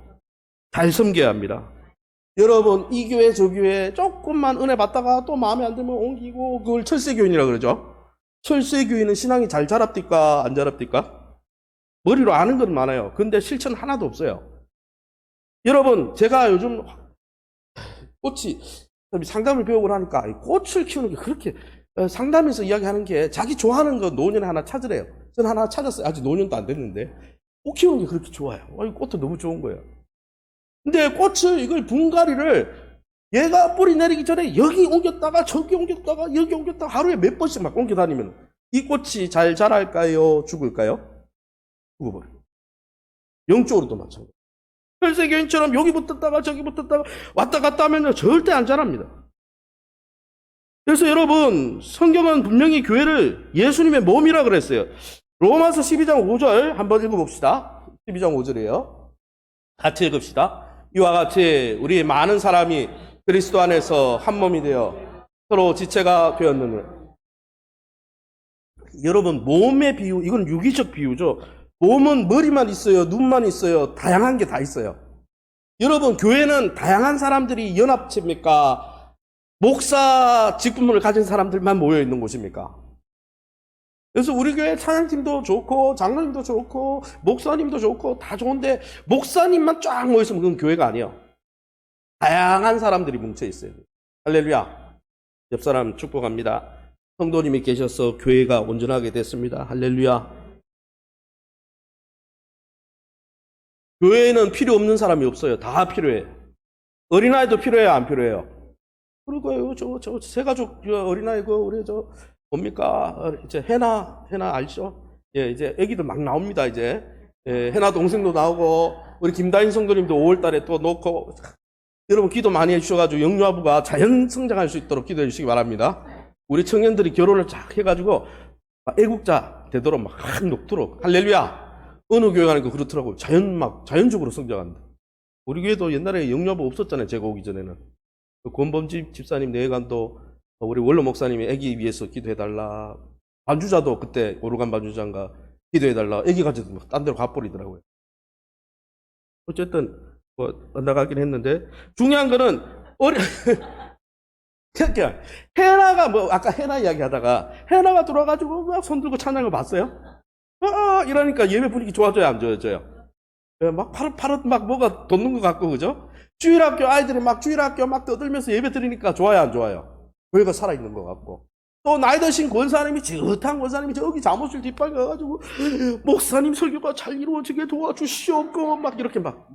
잘 섬겨야 합니다. 여러분, 이 교회 저 교회 조금만 은혜 받다가 또 마음에 안 들면 옮기고, 그걸 철새교인이라 그러죠. 철새교인은 신앙이 잘 자랍니까? 안 자랍니까? 머리로 아는 건 많아요. 근데 실천 하나도 없어요. 여러분, 제가 요즘 꽃이 상담을 배우고 나니까 꽃을 키우는 게 그렇게 상담에서 이야기하는 게 자기 좋아하는 거 노년에 하나 찾으래요. 저는 하나 찾았어요. 아직 노년도 안 됐는데 꽃 키우는 게 그렇게 좋아요. 이 꽃도 너무 좋은 거예요. 근데 꽃을 이걸 분갈이를 얘가 뿌리 내리기 전에 여기 옮겼다가 저기 옮겼다가 여기 옮겼다가 하루에 몇 번씩 막 옮겨 다니면 이 꽃이 잘 자랄까요? 죽을까요? 죽어버려요. 영적으로도 마찬가지예요. 혈세교인처럼 여기 붙었다가 저기 붙었다가 왔다 갔다 하면 절대 안 자랍니다. 그래서 여러분, 성경은 분명히 교회를 예수님의 몸이라 그랬어요. 로마서 12장 5절 한번 읽어봅시다. 12장 5절이에요. 같이 읽읍시다. 이와 같이 우리 많은 사람이 그리스도 안에서 한 몸이 되어 서로 지체가 되었느니. 여러분, 몸의 비유, 이건 유기적 비유죠. 몸은 머리만 있어요, 눈만 있어요, 다양한 게 다 있어요. 여러분, 교회는 다양한 사람들이 연합체입니까? 목사 직분을 가진 사람들만 모여 있는 곳입니까? 그래서 우리 교회 찬양팀도 좋고 장로님도 좋고 목사님도 좋고 다 좋은데 목사님만 쫙 모여 있으면 그건 교회가 아니에요. 다양한 사람들이 뭉쳐 있어요. 할렐루야. 옆 사람 축복합니다. 성도님이 계셔서 교회가 온전하게 됐습니다. 할렐루야. 교회에는 필요 없는 사람이 없어요. 다 필요해. 어린아이도 필요해요, 안 필요해요? 그리고 새 가족 어린아이 우리 뭡니까? 이제 해나 알죠? 예, 이제 애기들 막 나옵니다, 이제. 예, 해나 동생도 나오고 우리 김다인 성도님도 5월 달에 또 놓고 여러분 기도 많이 해 주셔 가지고 영유아부가 자연 성장할 수 있도록 기도해 주시기 바랍니다. 우리 청년들이 결혼을 쫙 해 가지고 애국자 되도록 막 녹도록. 할렐루야. 어느 교회 가니까 그렇더라고요. 자연적으로 성장한다. 우리 교회도 옛날에 영유아부 없었잖아요. 제가 오기 전에는. 권범집 집사님 내외관도 우리 원로 목사님이 아기 위해서 기도해달라. 반주자도 그때 오르간 반주자인가 기도해달라. 아기 가지고 딴 데로 가버리더라고요. 어쨌든 나가긴 했는데 중요한 거는 해나가 아까 해나 이야기하다가 해나가 들어와가지고 막 손 들고 찬양을 봤어요. 이러니까 예배 분위기 좋아져요, 안 좋아져요? 막 파릇파릇 막 뭐가 돋는 것 같고, 그죠? 주일학교 아이들이 막 주일학교 막 떠들면서 예배 드리니까 좋아요, 안 좋아요? 교회가 살아있는 것 같고. 또 나이 드신 권사님이 지긋한 권사님이 저기 사무실 뒷방에 가가지고 목사님 설교가 잘 이루어지게 도와주시옵고 막 이렇게 막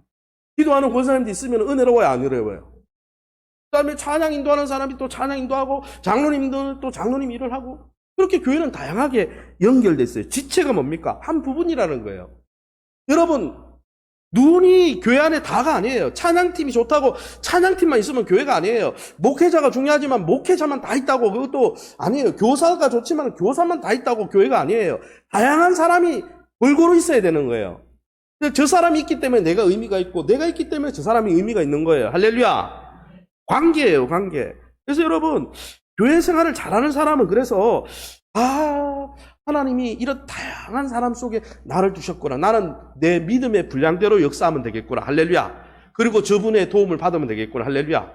기도하는 권사님도 있으면 은혜로워요, 안 은혜로워요? 그 다음에 찬양 인도하는 사람이 또 찬양 인도하고 장로님들 또 장로님 일을 하고 그렇게 교회는 다양하게 연결돼 있어요. 지체가 뭡니까? 한 부분이라는 거예요. 여러분, 눈이 교회 안에 다가 아니에요. 찬양팀이 좋다고 찬양팀만 있으면 교회가 아니에요. 목회자가 중요하지만 목회자만 다 있다고 그것도 아니에요. 교사가 좋지만 교사만 다 있다고 교회가 아니에요. 다양한 사람이 골고루 있어야 되는 거예요. 저 사람이 있기 때문에 내가 의미가 있고 내가 있기 때문에 저 사람이 의미가 있는 거예요. 할렐루야. 관계예요, 관계. 그래서 여러분, 교회 생활을 잘하는 사람은 그래서 하나님이 이런 다양한 사람 속에 나를 두셨구나. 나는 내 믿음의 분량대로 역사하면 되겠구나. 할렐루야. 그리고 저분의 도움을 받으면 되겠구나. 할렐루야.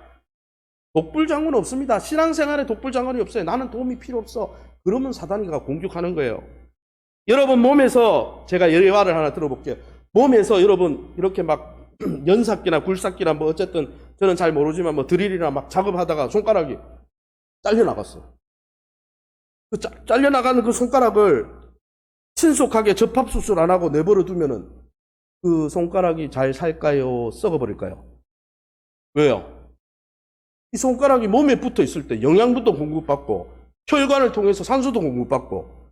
독불장군 없습니다. 신앙생활에 독불장군이 없어요. 나는 도움이 필요 없어. 그러면 사단이가 공격하는 거예요. 여러분 몸에서 제가 예화를 하나 들어볼게요. 몸에서 여러분 이렇게 막 연삭기나 굴삭기나 뭐 어쨌든 저는 잘 모르지만 뭐 드릴이나 막 작업하다가 손가락이 잘려나갔어요. 그 잘려나가는 그 손가락을 신속하게 접합수술 안 하고 내버려 두면은 그 손가락이 잘 살까요? 썩어버릴까요? 왜요? 이 손가락이 몸에 붙어 있을 때 영양분도 공급받고 혈관을 통해서 산소도 공급받고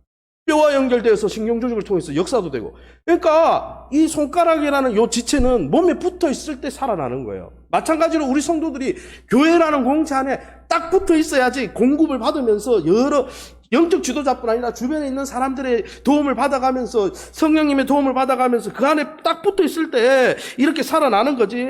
뼈와 연결되어서 신경조직을 통해서 역사도 되고 그러니까 이 손가락이라는 요 지체는 몸에 붙어 있을 때 살아나는 거예요. 마찬가지로 우리 성도들이 교회라는 공체 안에 딱 붙어 있어야지 공급을 받으면서 여러 영적 지도자뿐 아니라 주변에 있는 사람들의 도움을 받아가면서 성령님의 도움을 받아가면서 그 안에 딱 붙어 있을 때 이렇게 살아나는 거지.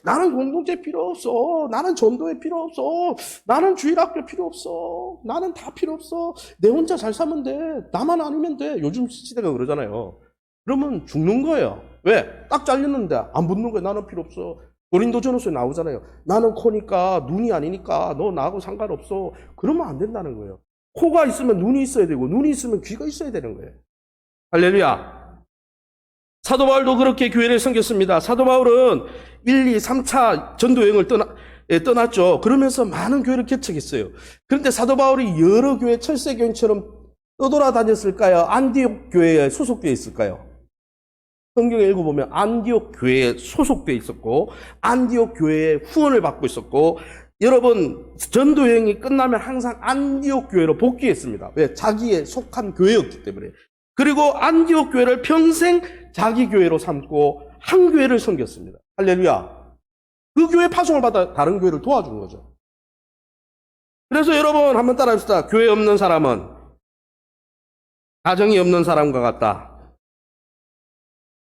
나는 공동체 필요 없어. 나는 전도회 필요 없어. 나는 주일학교 필요 없어. 나는 다 필요 없어. 내 혼자 잘 살면 돼. 나만 아니면 돼. 요즘 시대가 그러잖아요. 그러면 죽는 거예요. 왜? 딱 잘렸는데 안 붙는 거예요. 나는 필요 없어. 고린도전후서에 나오잖아요. 나는 코니까 눈이 아니니까 너 나하고 상관없어. 그러면 안 된다는 거예요. 코가 있으면 눈이 있어야 되고 눈이 있으면 귀가 있어야 되는 거예요. 할렐루야. 사도 바울도 그렇게 교회를 섬겼습니다. 사도 바울은 1, 2, 3차 전도 여행을 떠났죠. 그러면서 많은 교회를 개척했어요. 그런데 사도 바울이 여러 교회, 철새교인처럼 떠돌아다녔을까요? 안디옥 교회에 소속되어 있을까요? 성경에 읽어보면 안디옥 교회에 소속되어 있었고 안디옥 교회에 후원을 받고 있었고 여러분 전도 여행이 끝나면 항상 안디옥 교회로 복귀했습니다. 왜? 자기에 속한 교회였기 때문에. 그리고 안디옥 교회를 평생 자기 교회로 삼고 한 교회를 섬겼습니다. 할렐루야. 그 교회 파송을 받아 다른 교회를 도와준 거죠. 그래서 여러분 한번 따라합시다. 교회 없는 사람은 가정이 없는 사람과 같다.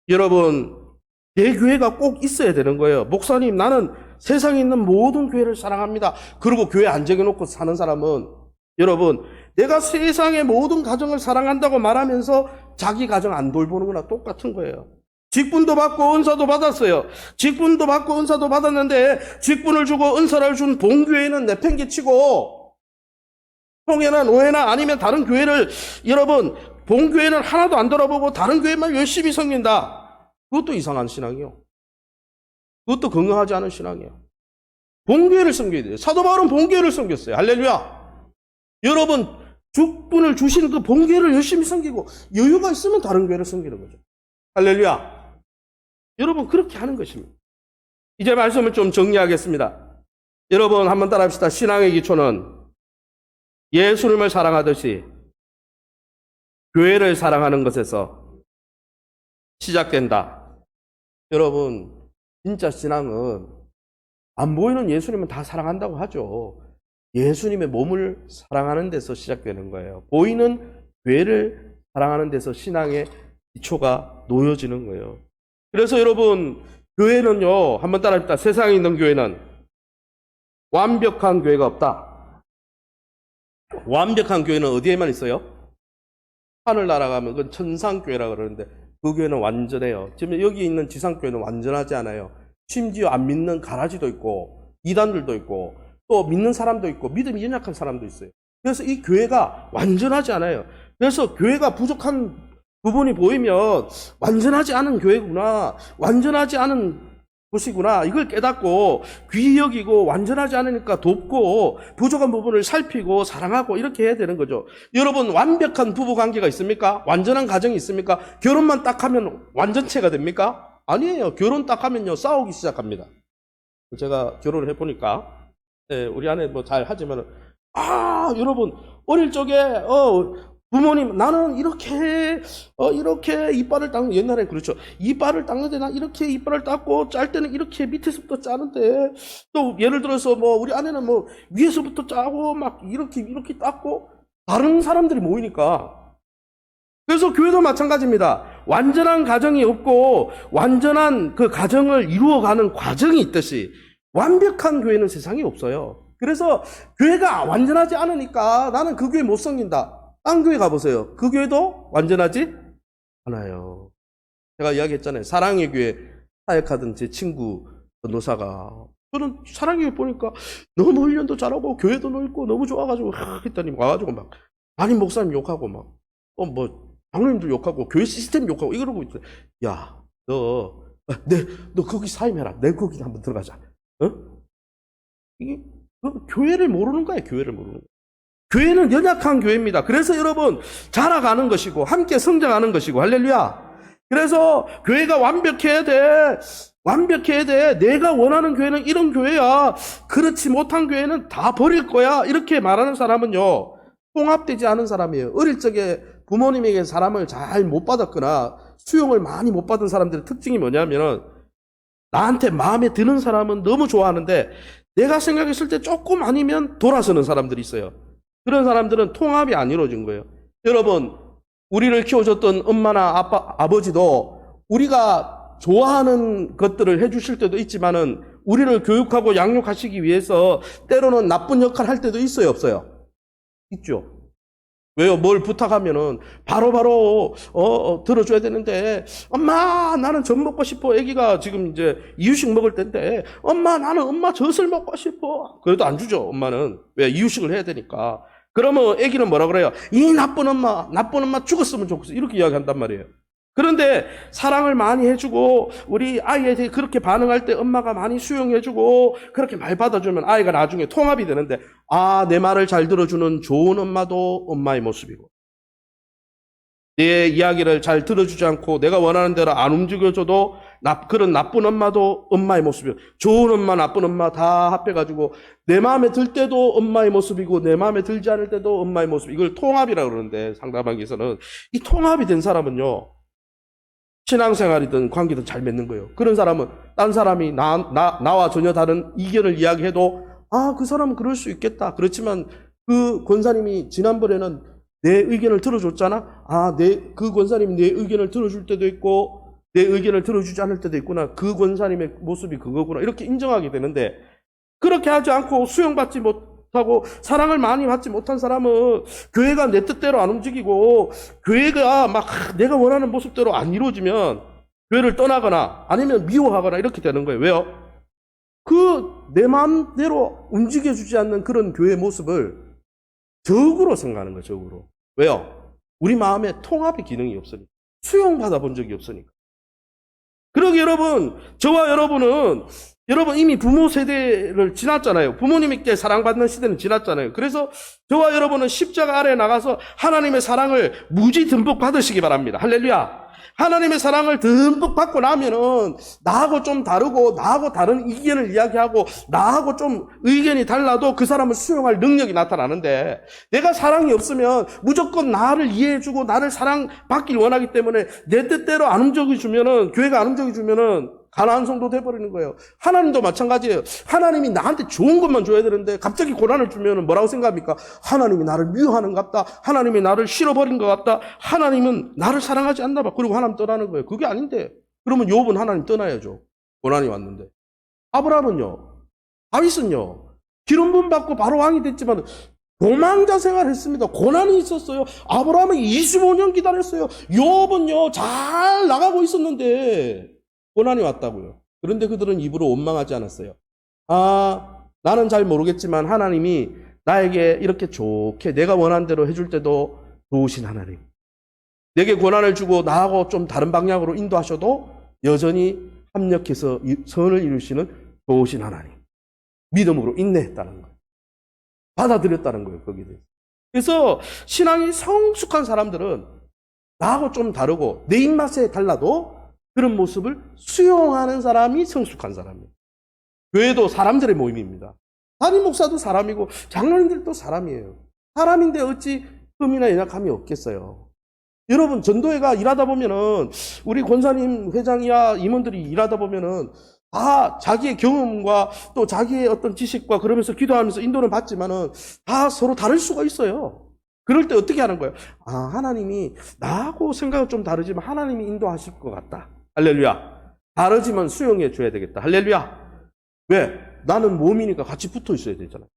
여러분, 내 교회가 꼭 있어야 되는 거예요. 목사님, 나는 세상에 있는 모든 교회를 사랑합니다. 그리고 교회 안 정해놓고 사는 사람은 여러분, 내가 세상의 모든 가정을 사랑한다고 말하면서 자기 가정 안 돌보는 거나 똑같은 거예요. 직분도 받고 은사도 받았어요. 직분도 받고 은사도 받았는데 직분을 주고 은사를 준 본교회는 내팽개치고 통해나 노예나 아니면 다른 교회를 여러분 본교회는 하나도 안 돌아보고 다른 교회만 열심히 섬긴다. 그것도 이상한 신앙이요. 그것도 건강하지 않은 신앙이에요. 본교회를 섬겨야 돼요. 사도 바울은 본교회를 섬겼어요. 할렐루야. 여러분 직분을 주신 그 본교회를 열심히 섬기고 여유가 있으면 다른 교회를 섬기는 거죠. 할렐루야. 여러분 그렇게 하는 것입니다. 이제 말씀을 좀 정리하겠습니다. 여러분 한번 따라합시다. 신앙의 기초는 예수님을 사랑하듯이 교회를 사랑하는 것에서 시작된다. 여러분 진짜 신앙은 안 보이는 예수님은 다 사랑한다고 하죠. 예수님의 몸을 사랑하는 데서 시작되는 거예요. 보이는 교회를 사랑하는 데서 신앙의 기초가 놓여지는 거예요. 그래서 여러분 교회는요 한번 따라합시다. 세상에 있는 교회는 완벽한 교회가 없다. 완벽한 교회는 어디에만 있어요? 하늘 날아가면 그건 천상교회라고 그러는데 그 교회는 완전해요. 지금 여기 있는 지상교회는 완전하지 않아요. 심지어 안 믿는 가라지도 있고 이단들도 있고 또 믿는 사람도 있고 믿음이 연약한 사람도 있어요. 그래서 이 교회가 완전하지 않아요. 그래서 교회가 부족한 부분이 보이면 완전하지 않은 교회구나, 완전하지 않은 곳이구나, 이걸 깨닫고 귀히 여기고 완전하지 않으니까 돕고 부족한 부분을 살피고 사랑하고 이렇게 해야 되는 거죠. 여러분 완벽한 부부관계가 있습니까? 완전한 가정이 있습니까? 결혼만 딱 하면 완전체가 됩니까? 아니에요. 결혼 딱 하면요 싸우기 시작합니다. 제가 결혼을 해보니까 우리 아내 뭐 잘 하지만 여러분 어릴 적에 부모님 나는 이렇게 이빨을 닦는 옛날에 그렇죠. 이빨을 닦는데 나 이렇게 이빨을 닦고 짤 때는 이렇게 밑에서부터 짜는데 또 예를 들어서 뭐 우리 아내는 뭐 위에서부터 짜고 막 이렇게 닦고 다른 사람들이 모이니까 그래서 교회도 마찬가지입니다. 완전한 가정이 없고 완전한 그 가정을 이루어가는 과정이 있듯이 완벽한 교회는 세상에 없어요. 그래서 교회가 완전하지 않으니까 나는 그 교회 못 섬긴다. 딴 교회 가보세요. 그 교회도 완전하지 않아요. 제가 이야기했잖아요. 사랑의 교회 사역하던 제 친구 전도사가 저는 사랑의 교회 보니까 너무 훈련도 잘하고 교회도 넓고 너무 좋아가지고 했더니 와가지고 막 담임 목사님 욕하고 막 장로님들 욕하고 교회 시스템 욕하고 이러고 있어요. 야, 너 거기 사임해라. 내 거기 한번 들어가자. 이게 교회를 모르는 거야. 교회를 모르는 거야. 교회는 연약한 교회입니다. 그래서 여러분 자라가는 것이고 함께 성장하는 것이고 할렐루야. 그래서 교회가 완벽해야 돼. 완벽해야 돼. 내가 원하는 교회는 이런 교회야. 그렇지 못한 교회는 다 버릴 거야. 이렇게 말하는 사람은요 통합되지 않은 사람이에요. 어릴 적에 부모님에게 사람을 잘 못 받았거나 수용을 많이 못 받은 사람들의 특징이 뭐냐면 나한테 마음에 드는 사람은 너무 좋아하는데 내가 생각했을 때 조금 아니면 돌아서는 사람들이 있어요. 그런 사람들은 통합이 안 이루어진 거예요. 여러분, 우리를 키워줬던 엄마나 아버지도 우리가 좋아하는 것들을 해주실 때도 있지만은 우리를 교육하고 양육하시기 위해서 때로는 나쁜 역할을 할 때도 있어요, 없어요? 있죠. 왜요? 뭘 부탁하면은 바로바로 들어줘야 되는데, 엄마 나는 젖 먹고 싶어. 애기가 지금 이제 이유식 먹을 때인데, 엄마 나는 엄마 젖을 먹고 싶어. 그래도 안 주죠. 엄마는. 왜? 이유식을 해야 되니까. 그러면 애기는 뭐라 그래요? 이 나쁜 엄마 죽었으면 좋겠어. 이렇게 이야기한단 말이에요. 그런데 사랑을 많이 해주고 우리 아이한테 그렇게 반응할 때 엄마가 많이 수용해주고 그렇게 말 받아주면 아이가 나중에 통합이 되는데, 아, 내 말을 잘 들어주는 좋은 엄마도 엄마의 모습이고, 내 이야기를 잘 들어주지 않고 내가 원하는 대로 안 움직여줘도 그런 나쁜 엄마도 엄마의 모습이고, 좋은 엄마 나쁜 엄마 다 합해가지고 내 마음에 들 때도 엄마의 모습이고 내 마음에 들지 않을 때도 엄마의 모습, 이걸 통합이라고 그러는데, 상담하기에서는 이 통합이 된 사람은요 신앙생활이든 관계든 잘 맺는 거예요. 그런 사람은 딴 사람이 나와 전혀 다른 이견을 이야기해도, 아, 그 사람은 그럴 수 있겠다. 그렇지만 그 권사님이 지난번에는 내 의견을 들어줬잖아. 아, 그 권사님이 내 의견을 들어줄 때도 있고 내 의견을 들어주지 않을 때도 있구나. 그 권사님의 모습이 그거구나. 이렇게 인정하게 되는데, 그렇게 하지 않고 수용받지 못하고 사랑을 많이 받지 못한 사람은 교회가 내 뜻대로 안 움직이고 교회가 막 내가 원하는 모습대로 안 이루어지면 교회를 떠나거나 아니면 미워하거나 이렇게 되는 거예요. 왜요? 내 마음대로 움직여주지 않는 그런 교회 모습을 적으로 생각하는 거예요. 적으로. 왜요? 우리 마음에 통합의 기능이 없으니까. 수용받아 본 적이 없으니까. 그러기 여러분, 저와 여러분은 여러분 이미 부모 세대를 지났잖아요. 부모님께 사랑받는 시대는 지났잖아요. 그래서 저와 여러분은 십자가 아래에 나가서 하나님의 사랑을 무지 듬뿍 받으시기 바랍니다. 할렐루야. 하나님의 사랑을 듬뿍 받고 나면은 나하고 좀 다르고 나하고 다른 의견을 이야기하고 나하고 좀 의견이 달라도 그 사람을 수용할 능력이 나타나는데, 내가 사랑이 없으면 무조건 나를 이해해주고 나를 사랑받길 원하기 때문에 내 뜻대로 안 움직여주면은, 교회가 안 움직여주면은 가나안 성도 돼버리는 거예요. 하나님도 마찬가지예요. 하나님이 나한테 좋은 것만 줘야 되는데 갑자기 고난을 주면 뭐라고 생각합니까? 하나님이 나를 미워하는 것 같다. 하나님이 나를 싫어버린 것 같다. 하나님은 나를 사랑하지 않나 봐. 그리고 하나님 떠나는 거예요. 그게 아닌데. 그러면 욥은 하나님 떠나야죠. 고난이 왔는데. 아브라함은요, 다윗은요, 기름 부음 받고 바로 왕이 됐지만 도망자 생활했습니다. 고난이 있었어요. 아브라함은 25년 기다렸어요. 욥은요, 잘 나가고 있었는데 고난이 왔다고요. 그런데 그들은 입으로 원망하지 않았어요. 아, 나는 잘 모르겠지만 하나님이 나에게 이렇게 좋게 내가 원하는 대로 해줄 때도 좋으신 하나님, 내게 고난을 주고 나하고 좀 다른 방향으로 인도하셔도 여전히 합력해서 선을 이루시는 좋으신 하나님, 믿음으로 인내했다는 거예요. 받아들였다는 거예요. 거기에 대해서. 그래서 신앙이 성숙한 사람들은 나하고 좀 다르고 내 입맛에 달라도 그런 모습을 수용하는 사람이 성숙한 사람이에요. 교회도 사람들의 모임입니다. 담임 목사도 사람이고 장로님들도 사람이에요. 사람인데 어찌 흠이나 연약함이 없겠어요. 여러분, 전도회가 일하다 보면은, 우리 권사님, 회장이야 임원들이 일하다 보면은 다 자기의 경험과 또 자기의 어떤 지식과 그러면서 기도하면서 인도는 받지만은 다 서로 다를 수가 있어요. 그럴 때 어떻게 하는 거예요? 아, 하나님이 나하고 생각은 좀 다르지만 하나님이 인도하실 것 같다. 할렐루야. 다르지만 수용해 줘야 되겠다. 할렐루야. 왜? 나는 몸이니까 같이 붙어 있어야 되잖아요.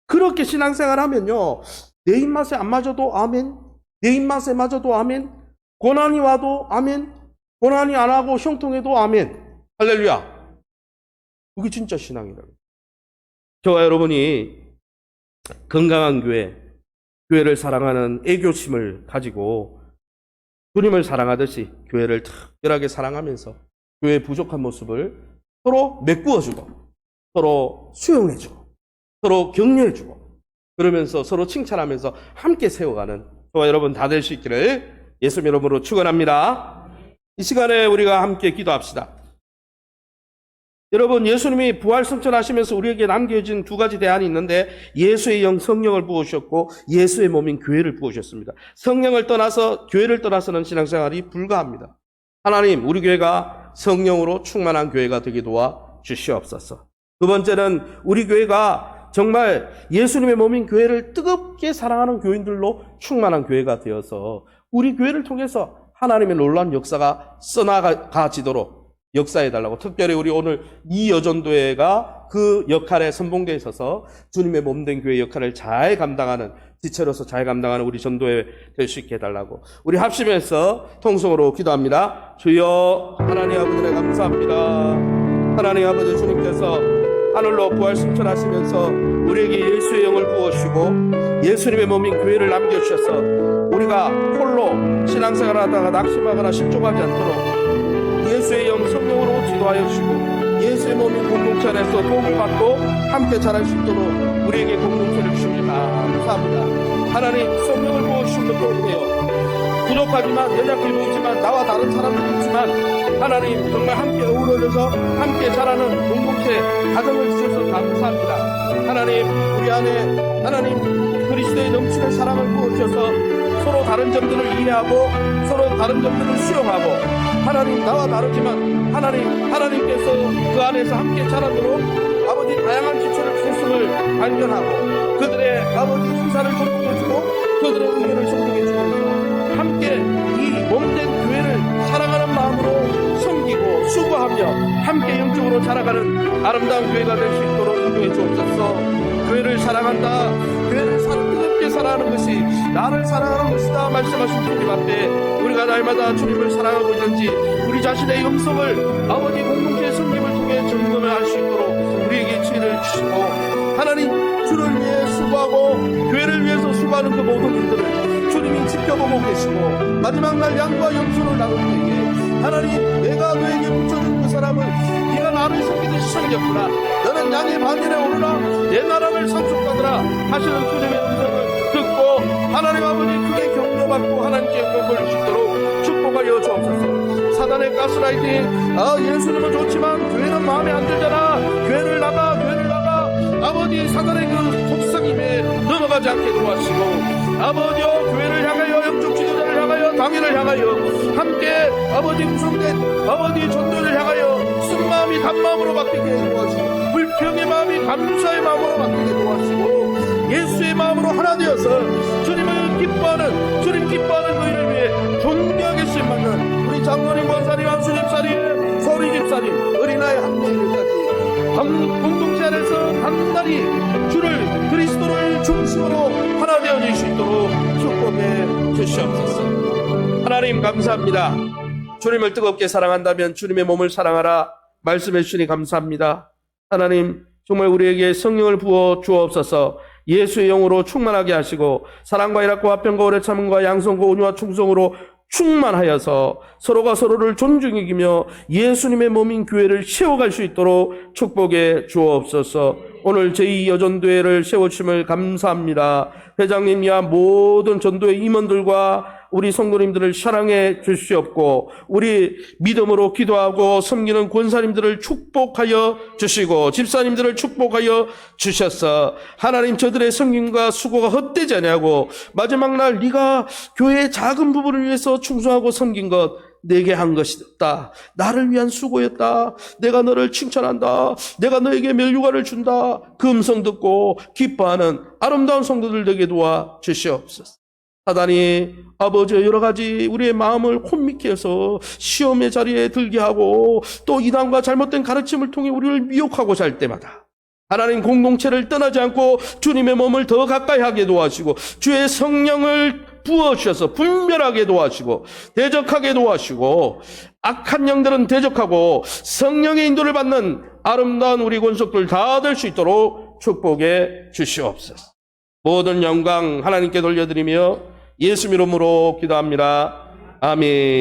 그렇게 신앙생활 하면요, 내 입맛에 안 맞아도 아멘, 내 입맛에 맞아도 아멘, 고난이 와도 아멘, 고난이 안 하고 형통해도 아멘. 할렐루야. 그게 진짜 신앙이라고. 저와 여러분이 건강한 교회를 사랑하는 애교심을 가지고 주님을 사랑하듯이 교회를 특별하게 사랑하면서 교회의 부족한 모습을 서로 메꾸어주고 서로 수용해주고 서로 격려해주고 그러면서 서로 칭찬하면서 함께 세워가는 저와 여러분 다 될 수 있기를 예수님 이름으로 축원합니다. 이 시간에 우리가 함께 기도합시다. 여러분, 예수님이 부활승천하시면서 우리에게 남겨진 두 가지 대안이 있는데, 예수의 영 성령을 부으셨고 예수의 몸인 교회를 부으셨습니다. 성령을 떠나서 교회를 떠나서는 신앙생활이 불가합니다. 하나님, 우리 교회가 성령으로 충만한 교회가 되게 도와 주시옵소서. 두 번째는 우리 교회가 정말 예수님의 몸인 교회를 뜨겁게 사랑하는 교인들로 충만한 교회가 되어서 우리 교회를 통해서 하나님의 놀라운 역사가 써나가지도록 역사해달라고, 특별히 우리 오늘 이 여전도회가 그 역할에 선봉되어 있어서 주님의 몸된 교회 역할을 잘 감당하는, 지체로서 잘 감당하는 우리 전도회 될 수 있게 해달라고 우리 합심해서 통성으로 기도합니다. 주여 하나님 아버지 감사합니다. 하나님 아버지 주님께서 하늘로 부활 승천하시면서 우리에게 예수의 영을 부어주시고 예수님의 몸인 교회를 남겨주셔서 우리가 홀로 신앙생활을 하다가 낙심하거나 실족하지 않도록 예수의 영 성령으로 지도하여 주시고 예수의 몸인 공동체 안에서 도움을 받고 함께 자랄 수 있도록 우리에게 공동체를 주시니 감사합니다. 하나님 성령을 부어주신 것도 그래요. 부족하지만 연약해 보이지만 나와 다른 사람들이 있지만 하나님 정말 함께 어우러져서 함께 자라는 공동체 가정을 주셔서 감사합니다. 하나님 우리 안에 하나님 그리스도의 넘치는 사랑을 부어주셔서 서로 다른 점들을 이해하고 서로 다른 점들을 수용하고 하나님 나와 다르지만 하나님께서 그 안에서 함께 자라도록 아버지 다양한 지체를 주셨음을 발견하고 그들의 아버지 신사를 존중해주고 그들의 의견을 존중해주면서 함께 이 몸된 교회를 사랑하는 마음으로 섬기고 수고하며 함께 영적으로 자라가는 아름다운 교회가 될 수 있도록 인도해 주옵소서. 교회를 사랑한다. 교회를 뜨겁게 사랑하는 것이 나를 사랑하는 것이다 말씀하신 주님 앞에 우리가 날마다 주님을 사랑하고 있는지 우리 자신의 영성을 아버지 공동체의 성김을 통해 점검을 할 수 있도록 우리에게 지혜를 주시고 하나님 주를 위해 수고하고 교회를 위해서 수고하는 그 모든 일들을 주님이 지켜보고 계시고 마지막 날 양과 염소를 나눌 때에 하나님 내가 너에게 붙여준 그 사람을 네가 나를 섬기듯이 섬겼구나. 너는 양의 반열에 오르라 내 나라를 상속받으라 하시는 주님의 음성을 듣고 하나님 아버지 크게 격려받고 하나님께 영광 돌릴 수 있도록 축복하여 주옵소서. 사단의 가스라이팅 예수님은 좋지만 교회는 마음에 안 들잖아. 교회를 나가 아버지 사단의 그 속삭임에 넘어가지 않게 도와주시고 아버지여 교회를 향하여 영적 지도자를 향하여 당회를 향하여 함께 아버지 구성된 아버지 전도를 향하여 쓴마음이 단마음으로 바뀌게 도와주시고 불평의 마음이 감사의 마음으로 바뀌게 도와주시고 예수의 마음으로 하나 되어서 주님을 기뻐하는 주님 기뻐하는 그 일을 위해 존귀하게 쓰임받는 우리 장로님 권사님 안수 집사님 서리 집사님 어린아이 한 명까지 공동체 안에서 단단히 주를 그리스도를 중심으로 하나 되어질 수 있도록 축복해 주시옵소서. 하나님 감사합니다. 주님을 뜨겁게 사랑한다면 주님의 몸을 사랑하라 말씀해 주시니 감사합니다. 하나님 정말 우리에게 성령을 부어 주옵소서. 예수의 영으로 충만하게 하시고 사랑과 희락과 화평과 오래 참음과 양성과 온유와 충성으로 충만하여서 서로가 서로를 존중히 여기며 예수님의 몸인 교회를 세워갈 수 있도록 축복해 주옵소서. 오늘 제2여전도회를 세워주심을 감사합니다. 회장님이야 모든 전도회 임원들과 우리 성도님들을 사랑해 주시옵고 우리 믿음으로 기도하고 섬기는 권사님들을 축복하여 주시고 집사님들을 축복하여 주셔서 하나님 저들의 섬김과 수고가 헛되지 아니하고 마지막 날 네가 교회의 작은 부분을 위해서 충성하고 섬긴 것 내게 한 것이었다. 나를 위한 수고였다. 내가 너를 칭찬한다. 내가 너에게 멸류관을 준다. 그 음성 듣고 기뻐하는 아름다운 성도들 되게 도와 주시옵소서. 사단이 아버지 여러 가지 우리의 마음을 혼미케 해서 시험의 자리에 들게 하고 또 이단과 잘못된 가르침을 통해 우리를 미혹하고자 할 때마다 하나님 공동체를 떠나지 않고 주님의 몸을 더 가까이 하게 도와주시고 주의 성령을 부어주셔서 분별하게 도와주시고 대적하게 도와주시고 악한 영들은 대적하고 성령의 인도를 받는 아름다운 우리 권속들 다 될 수 있도록 축복해 주시옵소서. 모든 영광 하나님께 돌려드리며 예수 이름으로 기도합니다. 아멘.